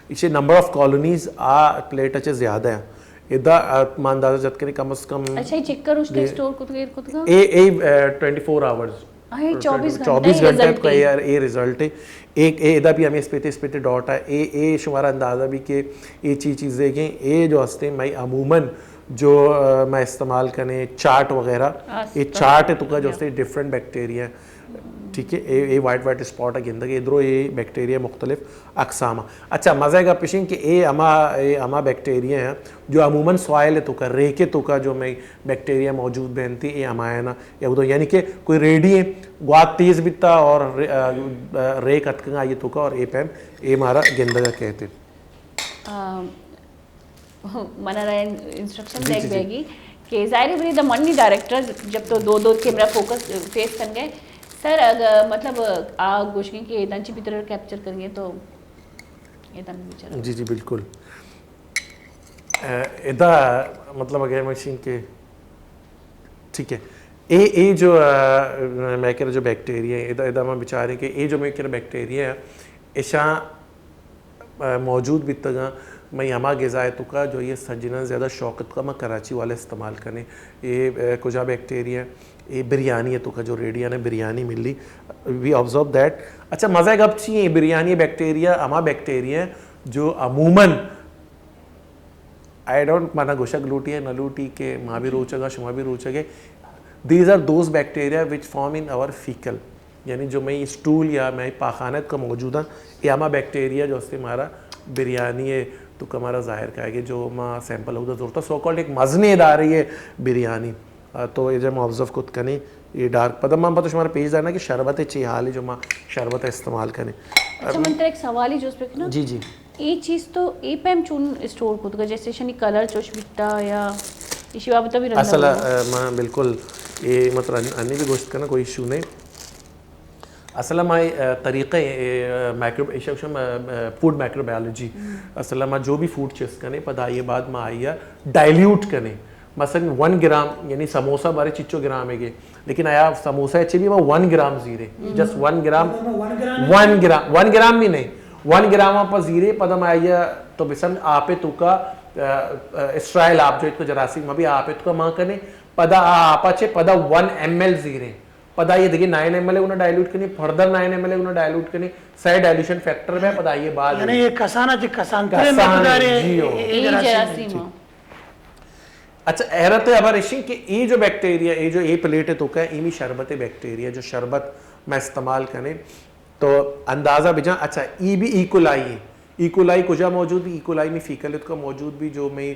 اسے نمبر آف کالونیز پلیٹ اچھے زیادہ ہیں ادھا میں اندازہ جت کریں کم از کم اچھا یہ چیک کر اس کے سٹور کت گا 24 آورز 24 گھنٹے کا یہ رزلٹ ہے ایک ادھا بھی ہمیں اس پہ ڈاٹ ہے اے شمارا اندازہ بھی کہ یہ چیز دیکھیں اے جو ہستے میں عموماً جو میں استعمال کرنے چارٹ وغیرہ یہ چارٹ ہے تو کا جو ہستے ڈفرنٹ بیکٹیریا ہے ٹھیک ہے یہ وائٹ اسپاٹ ہے گندگی ادھروں یہ بیکٹیریا مختلف اقسام ہیں. اچھا مزہ کا پیشنگ کہ یہ اما بیکٹیریا ہیں جو عموماً سوائل ہے تو کا ریکے تو کا جو میں بیکٹیریا موجود بہنتی یہ اماینا یا ادھر یعنی کہ کوئی ریڈی ہے گوات تیز بیتا اور ریک اتکنگا یہ تو کا اور اے پیم یہ ہمارا گندگا کہتے منا رہے انسٹرکشن دیکھ دے گی کہ ظاہر بری دا منی ڈائریکٹر جب تو دو کیمرہ فوکس فیس کر گئے سر اگر مطلب آگ گوشگیں کہ اتنا چی بھی کیپچر کریں گے تو اتنا جی بالکل ادا مطلب اگر مشین کے ٹھیک ہے اے جو میں کہہ رہا جو بیکٹیریا ہے ادا میں بچارے کہ اے جو میں کہہ رہا بیکٹیریا ہے ایشا موجود بھی تگا میں ہما غذائے تو کا جو یہ سجنا زیادہ شوقت کا میں کراچی والے استعمال کرنے یہ کجا بیکٹیریا یہ بریانی ہے تو کا جو ریڈیا نے بریانی ملی وی آبزرو دیٹ. اچھا مزہ کب چاہیے بریانی بیکٹیریا ہما بیکٹیریا جو عموماً آئی ڈونٹ مانا گوشک لوٹی ہے نہ لوٹی کہ ماں بھی روچے گا شما بھی روچے گے دیز آر دوز بیکٹیریا وچ فارم ان آور فیکل یعنی جو میں اسٹول یا میں پاخانت کا موجود ہے یہ ہما بیکٹیریا جو اس سے ہمارا بریانی ہے تو ہمارا ظاہر کا ہے کہ جو ماں سیمپل ہوتا ضرورت ہے سو کالڈ ایک مزنے دار ہے بریانی تو یہ جب آبزرو خود کریں یہ ڈارک پتہ ماں پتہ شمارا پیج دارنا کہ شربت چی حال ہے جو ماں شربت استعمال کریں. اچھا من تر ایک سوال ہی جو اس پہ نا جی یہ چیز تو اے پیم چون اسٹور کو تو جیسے شنی کلر چوش بٹا یا اسی بابتا بھی رنگا اصلا ماں بالکل یہ مطلب انی بھی گوشت کرنا کوئی ایشو نہیں. اصلا ماں طریقے فوڈ مائکرو بایولوجی اصلا ماں جو بھی فوڈ چیز کرنے پتہ یہ بعد ماں آئی ہے ڈائلیوٹ کرنے مثلا 1 گرام یعنی سموسا بارے چچو گرام ہے گے لیکن آیا سموسا اچھے بھی وہ 1 گرام زیرے جسٹ 1 گرام 1 گرام بھی نہیں 1 گرام آپ زیرے پدم آیا تو بسم آپ تو کا اسرائیل آپ جو اتنا جراثیم ابھی آپ تو کا ماں کرنے پدا آپ اچھے پدا 1 ml زیرے پدا یہ دیکھیں 9 ml انہیں ڈائلیوٹ کرنے فردر 9 ml انہیں ڈائلیوٹ کرنے سائے ڈائلیوشن فیکٹر ہے پدا یہ بعد یعنی یہ کسانا جو کسانترے مقدار جراثیم اچھا حیرت ہے ابر اشی کہ یہ جو بیکٹیریا یہ جو اے پلیٹ ہے تو کا ایمی شربت بیکٹیریا جو شربت میں استعمال کرنے تو اندازہ بجا اچھا ای بھی ایکولائی ہے ایکولائی کجا موجود بھی ایکولائی میں فیکلت کا موجود بھی جو میں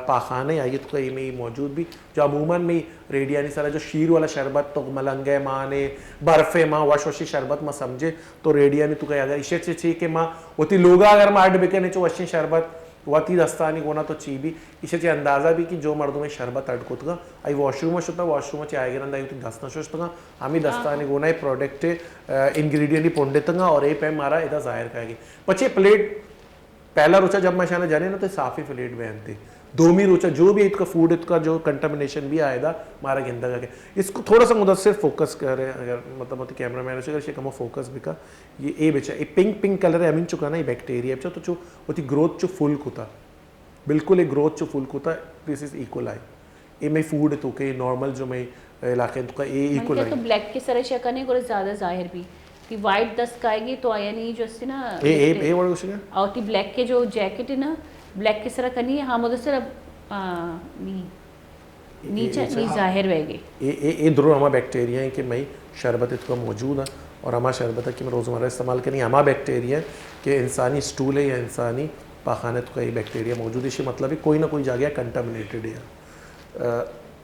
پاخانے آئیت کا میں موجود بھی جو عموماً میں ریڈیانی سارا جو شیر والا شربت تو ملنگے مانے برفے ماں وشوشی شربت ماں سمجھے تو ریڈیانی تو کہ اگر اسے چاہیے کہ ماں ہوتی لوگا اگر ماں اڈ بکنے چو وشی شربت واتی دستانی گونا تو چی بھی اسے چاہے اندازہ بھی کہ جو مردوں میں شربت اڈ کت گا آئی واش روم شتا واش روم چاہے گرن دائی ہوتی دستنا شوشتا گا ہمیں دستانی گونا ہے پروڈکٹ انگریڈینٹی پونڈیتا گا اور اے پہ مارا ادھا ظاہر کھائے گی پچھے پلیٹ پہلا روچا جب میں شانے جانے نا تو صافی پلیٹ بہنتے دومی روچا جو بھی ایک کا فوڈ ایک کا جو کنٹامنیشن بھی آئے دا مارا گندہ گا کہ اس کو تھوڑا سا مدثر فوکس کر رہے ہیں اگر مطلب کیمرہ مین اگر یہ کم فوکس بھی کا یہ اے بچا یہ پنک کلر ہے امین چکا نا یہ بیکٹیریا بچا تو جو ہوتی گروتھ جو فل کتا بالکل ایک گروتھ جو فل کتا دس از ایکولائی یہ میں فوڈ تو کہ نارمل جو میں علاقے تو کا یہ ایکولائی تو بلیک کے سرے شکنے کو زیادہ ظاہر بھی کہ وائٹ دست کائے گی تو یعنی جو اس نا اے ورڈ کچھ ہے اور تی بلیک کے جو جیکٹ ہے نا بلیک کے سرا کنی ہے ہاں مدثر اب نیچے نہیں ظاہر رہ گئے یہ درو ہما بیکٹیریا ہیں کہ میں شربت اس کا موجود ہے اور ہما شربت کہ میں روزمرہ استعمال کرنی ہما بیکٹیریا کہ انسانی سٹول ہے یا انسانی پاخانے تو کئی بیکٹیریا موجود ہے اسی مطلب ہے کوئی نہ کوئی جگہ کنٹامنیٹڈ ہے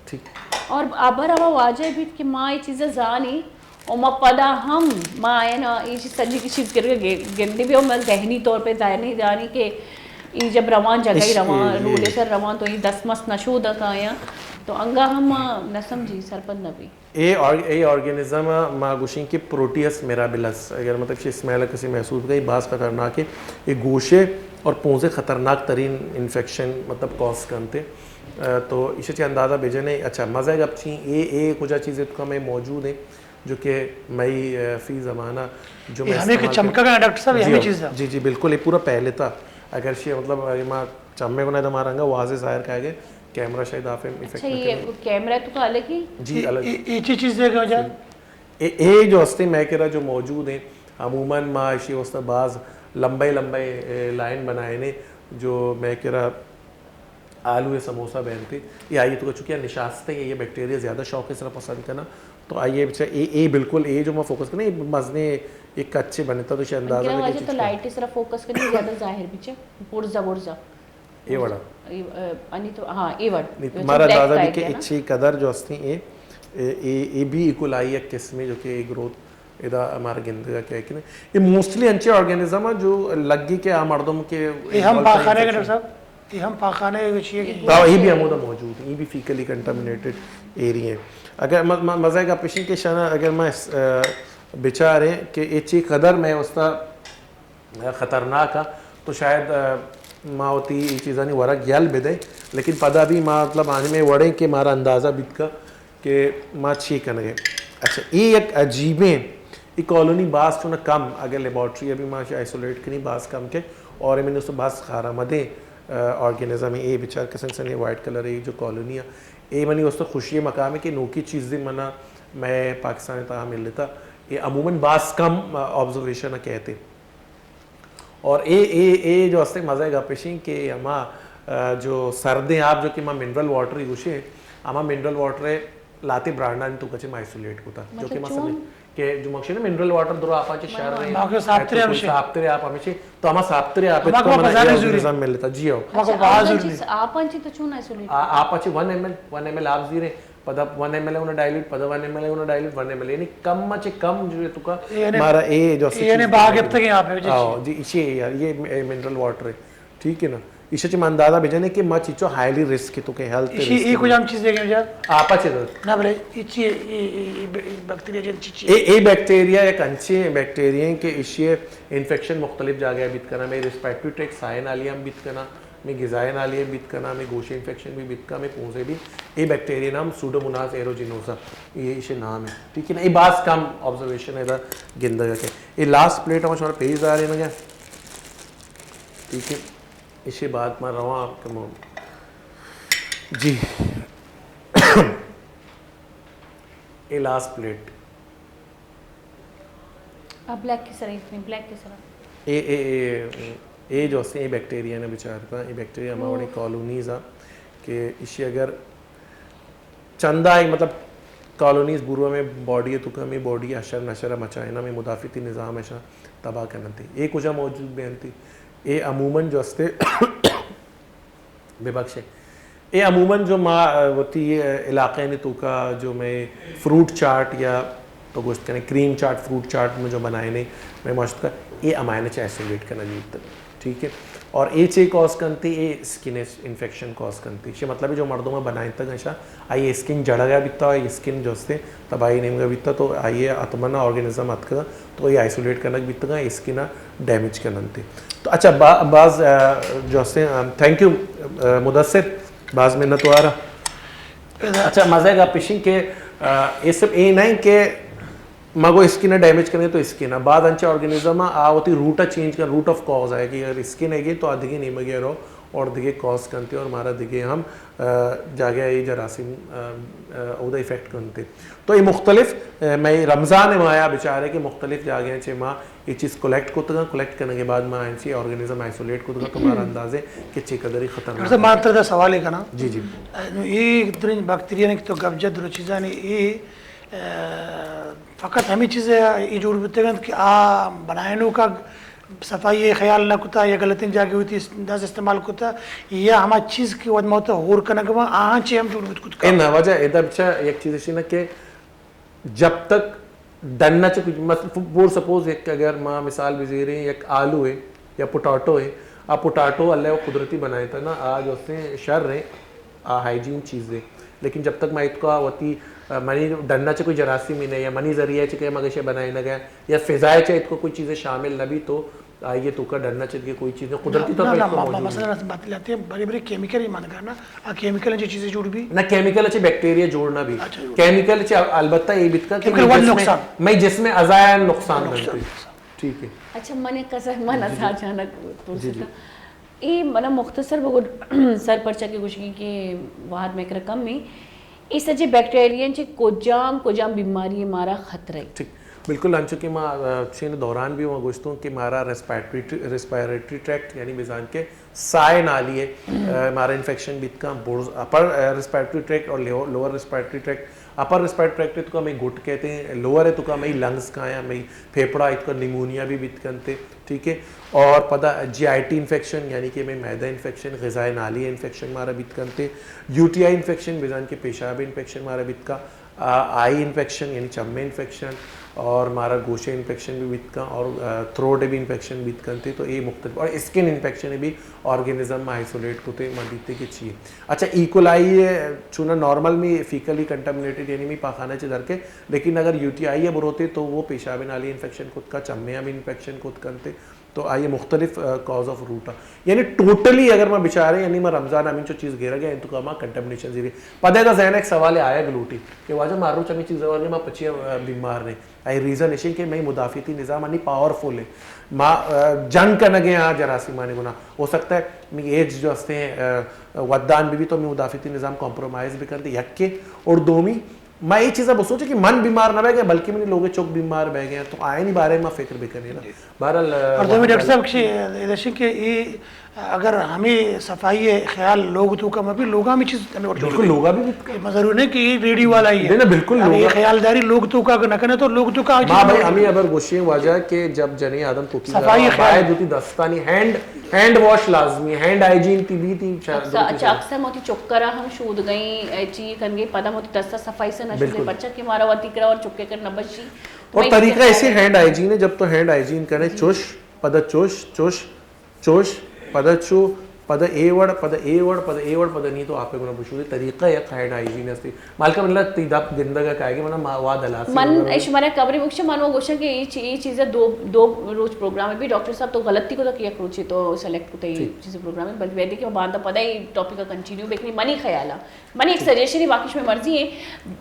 ٹھیک. اور ابر ہوا واجہ بھی کہ ماں یہ چیزیں زانی اور ما پدا ہم ماں آیا نا یہ چیز سجی کی چیز کر کے گندی بھی ہو میں ذہنی طور پہ ظاہر نہیں جانی کہ یہ جب روان جگہ ہی روان رولے سر روان تو یہ دس مس نشود آیا تو انگا ہم نہ سمجھی سرپند نبی اے آرگینزم ما گوشیں کہ پروٹیس میرابلس اگر مطلب کہ اسمیل کسی محسوس گئی بعض خطرناک ہے یہ گوشے اور پونزے خطرناک ترین انفیکشن مطلب کاز کرتے تو اسے چاہے اندازہ بھیجنے اچھا مزہ ہے اب چاہیے اے کچھ چیزیں تو میں موجود ہیں جو کہ مئی فی زمانہ جو میں ہمیں چمکا کا ڈاکٹر صاحب ہمیں چیز جی جی بالکل یہ پورا پہلے تھا اگر یہ مطلب ماں چمے کو نہیں تو مارا گا واضح ظاہر کہا گیا کیمرہ شاید آپ اچھا یہ کیمرہ تو الگ ہی جی الگ ایک چیز دیکھا جائے اے جو ہستے میکرہ جو موجود ہیں عموماً ماں اسی وسط بعض لمبے لمبے لائن بنائے نے جو میکرہ آلو سموسہ بہنتے یہ آئیے تو چونکہ نشاستے ہیں یہ بیکٹیریا زیادہ شوق سے پسند کرنا تو آئیے اے بالکل اے جو میں فوکس کرنا یہ مزنے ایک اچھے بنے تھا تو اسے اندازہ میں تو لائٹ اس طرح فوکس کرنی زیادہ ظاہر پیچھے پرزا ورزا اے وڑا انی تو ہاں اے وڑ ہمارا اندازہ بھی کہ اچھی قدر جو ہستی اے بھی ایکول آئی ایک قسم جو کہ گروتھ ادا ہمارا گندگا کیا ہے کہ یہ موسٹلی انچے آرگینزم ہے جو لگی کے مردم کے ہم پاخانے کا ڈاکٹر صاحب یہ ہم پاخانے یہ بھی ہمودہ موجود ہیں یہ بھی فیکلی کنٹامنیٹڈ ایریا ہیں اگر مزہ کا پیشن کے شانہ اگر میں بچار ہیں کہ اچھی قدر میں اس کا خطرناک ہے تو شاید ماں ہوتی یہ چیزیں نہیں ورا گیال بھی دیں لیکن پدا بھی ماں مطلب آنے میں وڑیں کہ مارا اندازہ بیت کا کہ ماں چھی کن گئے اچھا یہ ایک عجیبیں یہ کالونی بعض چونہ کم اگر لیبارٹری ابھی ماں آئسولیٹ کرنی بعض کم کے اور میں نے اس کو بعض خارمدیں آرگینزم ہے یہ بچار قسم سے وائٹ کلر ہے جو کالونی ہے یہ منی اس تو خوشی مقام ہے کہ نوکی چیزیں منا میں پاکستان تاہا مل لیتا یہ عموماً بعض کم آبزرویشن کہتے اور اے جو ہستے مزہ گا پیشیں کہ ہما جو سردیں آپ جو کہ ماں منرل واٹر ہی گوشے ہیں ہما منرل واٹر لاتے برانڈان تو کچھ میں آئسولیٹ ہوتا جو کہ مثلا کہ جو مقصد ہے منرل واٹر درو آپ آنچے شہر رہے ساپترے آپ ہمیشہ تو ہما ساپترے آپ تو ہمیں آرگینزم مل لیتا جی ہو آپ آنچے تو چون آئسولیٹ آپ آنچے 1 ml آپ زیرے پدا 1 ml انہوں ڈائلیٹ پدا 1 ml انہوں ڈائلیٹ 1 ml یعنی کم مچے کم جو ہے تو کا ہمارا اے جو یعنی باغ اب تک یہاں پہ جی اسی یار یہ منرل واٹر ہے ٹھیک ہے نا اسے چھ اندازہ بھیجنے کہ مچ چو ہائیلی رسک تو کہ ہیلتھ اسی ایک کچھ ہم چیز دیکھیں جا آپ اچھے دو نا بلے اچھی بیکٹیریا جن چیچی اے بیکٹیریا ایک انچے بیکٹیریا ہیں کہ اسی انفیکشن مختلف جاگہ بیت کرنا میں ریسپیکٹری ٹریک سائن آلیاں بیت کرنا میں غذائیں نالیے بیت کرنا میں گوشے انفیکشن بھی بیت کرنا میں پونسے بھی اے بیکٹیریا نام سوڈوموناس ایروجینوسا یہ اسے نام ہے ٹھیک ہے نا یہ بعض کم آبزرویشن ہے دا گندگا کے یہ لاسٹ پلیٹ ہمیں شمارا پیج آ رہے ہیں نا کیا ٹھیک ہے اسے بعد میں رواں آپ کا جی یہ لاسٹ پلیٹ بلیک کی سر اتنی بلیک کی سر یہ جو ہستے ہیں بیکٹیریا نے بچارتا یہ بیکٹیریا ہمارے کالونیز ہیں کہ اسے اگر چندہ ہی مطلب کالونیز بروہ میں باڈی ہے تو کہ ہمیں باڈی اشر نشرہ مچائنا میں مدافعتی نظام ایشا تباہ کرنا تھی یہ کچھ موجود بین تھی یہ عموماً جو ہستے بے بخش ہے یہ عموماً جو ماں ہوتی ہے علاقے نے تو کا جو میں فروٹ چاٹ یا تو گوشت کریں کریم چاٹ فروٹ چاٹ میں جو بنائے نے میں موجود کا یہ امائنے چاہے ایسولیٹ کرنا جیت ٹھیک ہے اور یہ چاہے کاز کرتی یہ اسکن انفیکشن کاز کرتی یہ مطلب جو مردوں میں بنائیں تک ایسا آئیے اسکن جڑا گیا بیتا ہے اسکن جو ہستے تباہی نہیں گیا بیتا تو آئیے اتمنا آرگینزم ات کا تو یہ آئسولیٹ کرنا بیتا گا اسکن ڈیمیج کرنا تھی تو اچھا بعض جو ہستے تھینک یو مدثر بعض میں نہ تو آ رہا اچھا مزہ گا پیشنگ کہ یہ سب یہ نہیں کہ مگو اسکن ڈیمیج کرنے تو اسکن ہے بعد انچے آرگینزم آ ہوتی روٹا چینج کر روٹ آف کاز ہے کہ اگر اسکن ہے گی تو آدھگی نہیں مگے رہو اور دیگے کاز کرتے اور ہمارا دیگے ہم جاگے یہ جراثیم او دا افیکٹ کرتے تو یہ مختلف میں رمضان میں آیا بیچارے کہ مختلف جاگے ہیں چھے ماں یہ چیز کولیکٹ کو تگا کولیکٹ کرنے کے بعد ماں انچی آرگینزم آئسولیٹ کو تگا تمہارا اندازے کہ چھے قدر ہی خطرناک ہے مانتر دا سوال ہے کنا جی جی یہ درین بیکٹیریا نے تو گبجت درو چیزاں یہ فقط ہمیں چیزیں یہ جوڑ بتے گا کہ آ بنائنوں کا صفائی خیال نہ کتا یا غلطیں جاگی ہوئی تھی دس استعمال کتا یا ہما چیز کی ود موتا ہور کنگوا آہاں چی ہم جوڑ بت کتا ان وجہ ادھر بچہ ایک چیز اسی نا کہ جب تک ڈننا چاہ کچھ فور سپوز ایک اگر ماں مثال بزیر ہیں ایک آلو ہے یا پوٹاٹو ہے آپ پوٹاٹو اللہ وہ قدرتی بنائے تھا نا آج اس سے شر رہے ہائیجین چیزیں لیکن جب تک میں ات کو ہوتی منی ڈننا چاہ کوئی جراثیم ہی نہیں یا منی ذریعہ چاہ مگشے بنائے نہ گیا یا فضائے چاہ ات کو کوئی چیزیں شامل نہ بھی تو آئیے تو کا ڈرنا چاہیے کوئی چیزیں قدرتی طور پر موجود ہیں مثلا بات لاتے ہیں بڑے بڑے کیمیکل ہی مان کرنا کیمیکل جو چیزیں جوڑ بھی نہ کیمیکل اچھے بیکٹیریا جوڑنا بھی کیمیکل اچھے البتہ یہ بت کا کہ میں جس میں ازایا نقصان بنتے ٹھیک ہے اچھا من قصر من اسا اچانک پرستا ای منا مختصر بگو سر پرچا کے گوشگی کہ واحد میں رقم میں اس سجے بیکٹیرین چے کجام بیماری مارا خطرہ ہے ٹھیک بالکل ہم چونکہ ماں چین دوران بھی میں گوشتوں کہ ہمارا ریسپائریٹری ٹریکٹ یعنی میزان کے سائے نالی ہے ہمارا انفیکشن بھی کا اپر ریسپائریٹری ٹریکٹ اور لوور ریسپائریٹری ٹریکٹ اپر ریسپائریٹری ٹریکٹ تو ہمیں گھٹ کہتے ہیں لوور ہے تو کا ہمیں لنگس کا ہے ہمیں پھیپڑا اس کا نیمونیا بھی بیت کرتے ٹھیک ہے اور پتہ جی آئی ٹی انفیکشن یعنی کہ ہمیں معدہ انفیکشن غذائے نالی انفیکشن ہمارا بیت کرتے یو ٹی آئی انفیکشن میزان کے پیشاب انفیکشن ہمارا بیت کا آئی انفیکشن یعنی چمے انفیکشن اور ہمارا گوشے انفیکشن بھی بیت کا اور تھروٹ بھی انفیکشن بیت کرتے تو یہ مختلف اور اسکن انفیکشن بھی آرگینزم میں آئسولیٹ ہوتے مدیتے کے چیئے اچھا ایکولائی چونہ نارمل میں فیکلی کنٹامنیٹڈ یعنی میں پاخانہ چے در کے لیکن اگر یو ٹی آئی ہے بروتے تو وہ پیشاب نالی انفیکشن خود کا چمیاں بھی انفیکشن خود کرتے تو آئیے مختلف کاز آف روٹا یعنی ٹوٹلی اگر میں بچارے یعنی میں رمضان امین جو چیز گھیرا گیا انتو کا ماں کنٹامنیشن زیوی پدے کا ذہن ایک سوال آیا گلوٹی کہ واجہ مارو چمی چیز زوانی ماں پچھے بیمار نے آئی ریزن ایشن کہ میں مدافعتی نظام آنی پاورفل ہے ماں جنگ کا نگے ہاں جراثیمانی گنا ہو سکتا ہے میں ایج جو ہستے ہیں ودان بھی تو میں مدافعتی نظام کمپرومائز بھی کرتے یک کے اور دومی میں یہ چیزیں بسوچے کہ من بیمار نہ بہ گیا بلکہ میں لوگ چوک بیمار بہ گئے تو آئے نہیں بارے میں فکر بھی کرنے نا بہرحال اور دو ڈاکٹر صاحب کہ یہ اگر ہمیں صفائی خیال لوگ تو کم ابھی لوگا میں چیز بالکل لوگا بھی ضرور نہیں کہ یہ ریڈیو والا ہی ہے بالکل یہ خیالداری لوگ تو کا نہ کرنے تو لوگ تو کا ماں بھائی ہمیں ابر گوشیں واجہ کہ جب جنی آدم تو کی صفائی خیال ہوتی دستانی ہینڈ واش لازمی ہینڈ ہائیجین تی بھی تی اچھا اکثر موتی چکرہ ہم شود گئیں چی کرنگے پدا موتی دستا صفائی سے نشدے پرچا کہ مارا واتی کرا اور چکے کر نبشی اور طریقہ ایسے ہینڈ ہائیجین ہے جب تو ہینڈ ہائیجین کریں چوش پدا چوش چوش چوش پدا چو پدا اے وڑ پدا اے وڑ پدا اے وڑ پدا نہیں تو آپ کو بشودی طریقہ یک ہینڈ ہائیجین ہے مالکہ من اللہ تیداب گندگا کہے گی من واد علاسی من ایش مارا قبری بکشا من وہ گوشا کہ یہ چیزیں دو روز پروگرام ہے بھی ڈاکٹر صاحب تو غلطی کو تک یک روچی تو سلیکٹ ہوتا ہے چیزیں پروگرام ہے بلکہ ویدے کہ وہ باندھا پدا ہی ٹاپک کا کنٹینیو بیکنی منی خیالا منی ایک سجیشن ہی باقیش میں مرضی ہے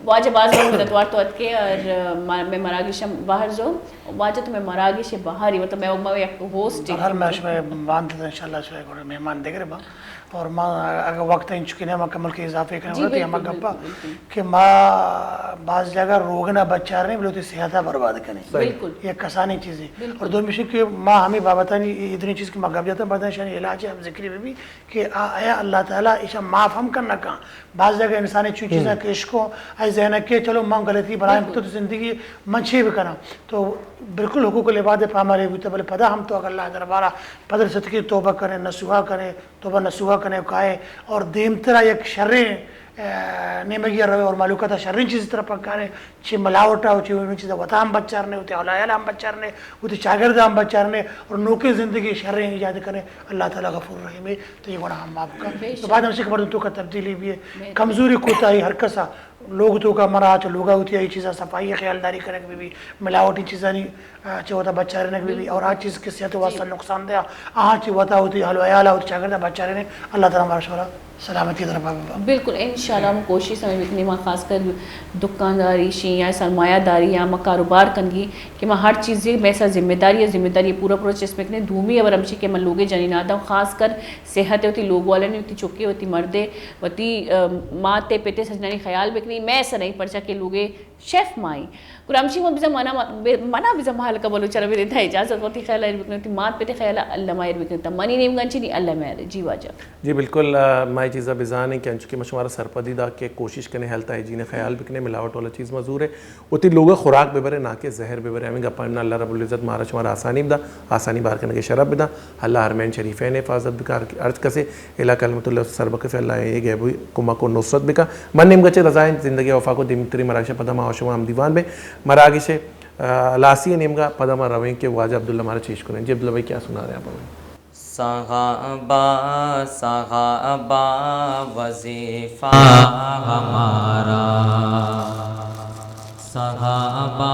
واجہ باز میں مدتوار تو ات کے اور میں مراگیش باہر جو واجہ تو میں مراگیش باہر ہی مطلب میں ایک ہوسٹ ہر میں اس میں باندھتا انشاءاللہ شوئے مہمان دیکھ رہے با اور ماں اگر وقت ان چکے ہیں مکمل کے اضافے کرنے ہوتے ہیں ہمیں گپا کہ ماں بعض جگہ روگنا بچہ رہے بلوتی صحتہ برباد کریں یہ کسانی چیزیں اور دو مشکل کہ ماں ہمیں بابتانی اتنی چیز کی مقاب جاتا ہے بردن شانی علاج ہے ہم ذکری میں بھی کہ آیا اللہ تعالیٰ ایشا معاف ہم کرنا کہاں بعض جگہ انسانی چیز چیزیں کہ عشقوں آئی ذہن کہ چلو ماں غلطی بنائیں تو زندگی منچے بھی کرنا تو بالکل حقوق العباد پامارے بھی تو بلے پدا ہم تو اگر اللہ دربارہ پدر صدقی توبہ کریں نسوحہ کریں توبہ نسوحہ کریں کھائے اور دیم طرح یک شریں نیمگی روے اور معلومات شرین چیز طرح پکانے چھ ملاوٹا ہو چھ چیزیں وطا ہم بچارنے ہوتے اولیاء ہم بچارنے ہوتے شاگرد ہم بچارنے اور نوکے زندگی شریں ایجاد کریں اللہ تعالیٰ غفور رحیم ہے تو یہ گناہ ہم معاف کا تو بعد ہم سے خبر تو کا تبدیلی بھی ہے کمزوری کوتاہی ہر کسا لوگ تو کا مرا چ لوگا ہوتی ہے یہ چیزیں صفائی خیالداری کرنے کے بھی ملاوٹی چیزیں نہیں چھ ہوتا بچہ رہنے کے بھی اور ہر چیز کی صحت واسطہ نقصان دیا آہاں چھ وطا ہوتی حلو عیالہ ہوتی شاگردہ بچہ رہنے اللہ تعالیٰ ہمارا شورا سلامتی طرف بالکل انشاءاللہ ہم کوشش ہمیں اتنی ماں خاص کر دکانداری شی یا سرمایہ داری یا ماں کاروبار کنگی کہ ماں ہر چیز میں ایسا ذمہ داری پورا چیز میں اتنے دھومی اور ہمشی کہ میں لوگے جنی نادا خاص کر صحت ہوتی لوگ والے نہیں ہوتی چکے ہوتی مردے ہوتی ماں تے پیتے سجنانی خیال بکنی میں ایسا نہیں پرچا کہ لوگے شیف مائی قرامشی میں بزا منا بزا محل کا بولو چرا بھی دیتا اجازت ہوتی خیال ہے بکنتی مات پہ خیال اللہ مایر بکنتا منی نیم گنچی نہیں اللہ مایر جی واجہ جی بالکل مائی چیزہ بزانے کہ انچو کہ مشمارا سرپدیدہ کہ کوشش کرنے ہیلتا ہے جینے خیال بکنے ملاوٹ والا چیز مزور ہے اتی لوگا خوراک بے برے نہ کہ زہر بے برے ہمیں گا پائمنا اللہ رب العزت مارا شمارا آسانی بدا آسانی بار کرنے کے شرب بدا اللہ حرمین شریفین حفاظت بکار عرض کسے الہ کلمت اللہ سربک سے اللہ یہ گئے بھوئی کما کو نصرت بکا من نیم گچے رضائن زندگی وفا کو دیمتری مراکشہ پدما آشما ہم دیوان بے مراگی سے لاسی نیمگا پدما رویں کے واجہ عبداللہ مارا چیش کریں جی عبداللہ بھائی کیا سنا رہے ہیں آپ ہمیں صحابہ صحابہ وظیفہ ہمارا صحابہ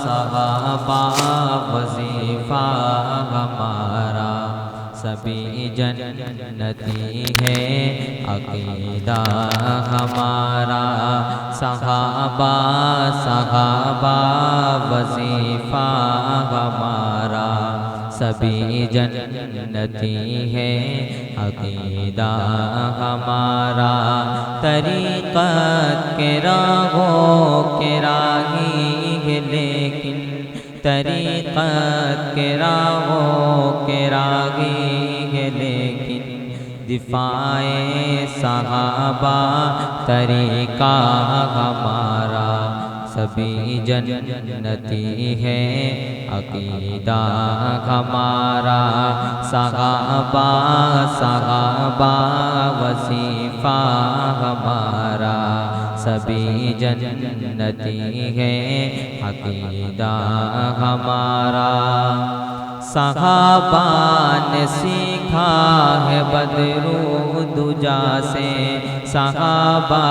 صحابہ وظیفہ ہمارا سبھی جنتی ہے عقیدہ ہمارا صحابہ صحابہ وظیفہ ہمارا سبھی جنتی ہے عقیدہ ہمارا طریقت کے راہوں کے راہی ہے لیکن طریقت کے راہوں کے راہی ہے لیکن دفاع صحابہ طریقہ ہمارا سبھی جنتی ہے عقیدہ ہمارا صحابہ صحابہ وظیفہ ہمارا سبھی جنتی ہے عقیدہ ہمارا صحابہ نے سیکھا ہے بدرو دجا سے صحابہ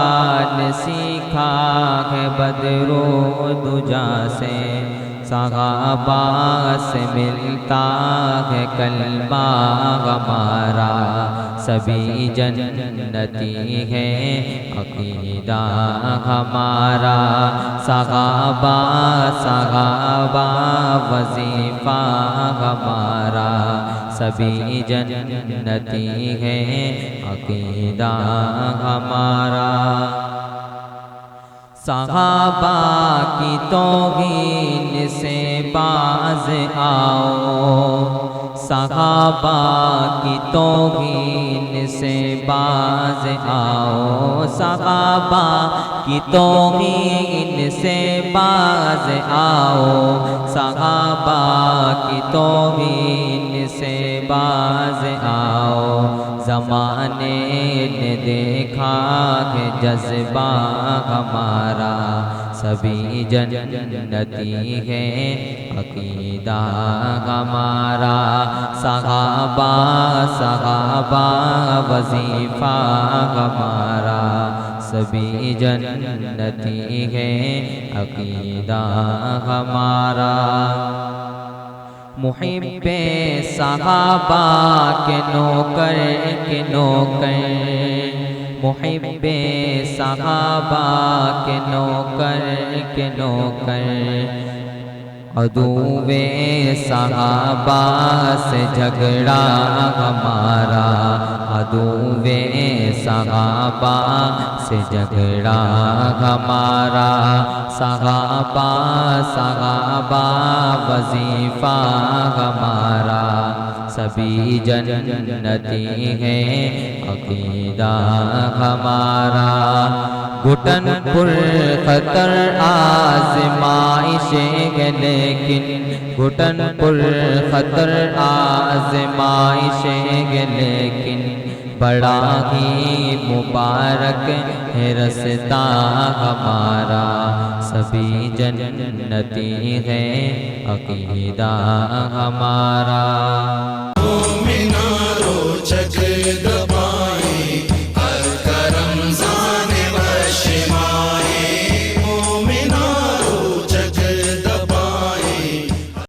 نے سیکھا ہے بدرو دجا سے صحابہ سے ملتا ہے کلمہ ہمارا سبھی جنتی ہے عقیدہ ہمارا صحابہ صحابہ وظیفہ ہمارا سبھی جنتی ہے عقیدہ ہمارا صحابہ کی توہین سے باز آؤ صحابہ کی توہین سے باز آؤ صحابہ کی توہین سے باز آؤ صحابہ کی توہین سے باز آؤ زمانے نے دیکھا کہ جذبہ ہمارا سبھی جنتی ہے عقیدہ ہمارا صحابہ صحابہ وظیفہ ہمارا سبھی جنتی ہے عقیدہ ہمارا محب صحابہ کے نوکر کے نوکر محب صحابہ کے نوکر کے نوکر عدو صحابہ سے جھگڑا ہمارا عدو صحابہ سے جھگڑا ہمارا صحابہ صحابہ وظیفہ ہمارا سبھی جنتی ہے عقیدہ ہمارا گھٹن پر خطر آزمائش ہے لیکن گھٹن پر خطر آزمائش ہے لیکن بڑا ہی مبارک ہے رستہ ہمارا سبھی جنتی ہے عقیدہ ہمارا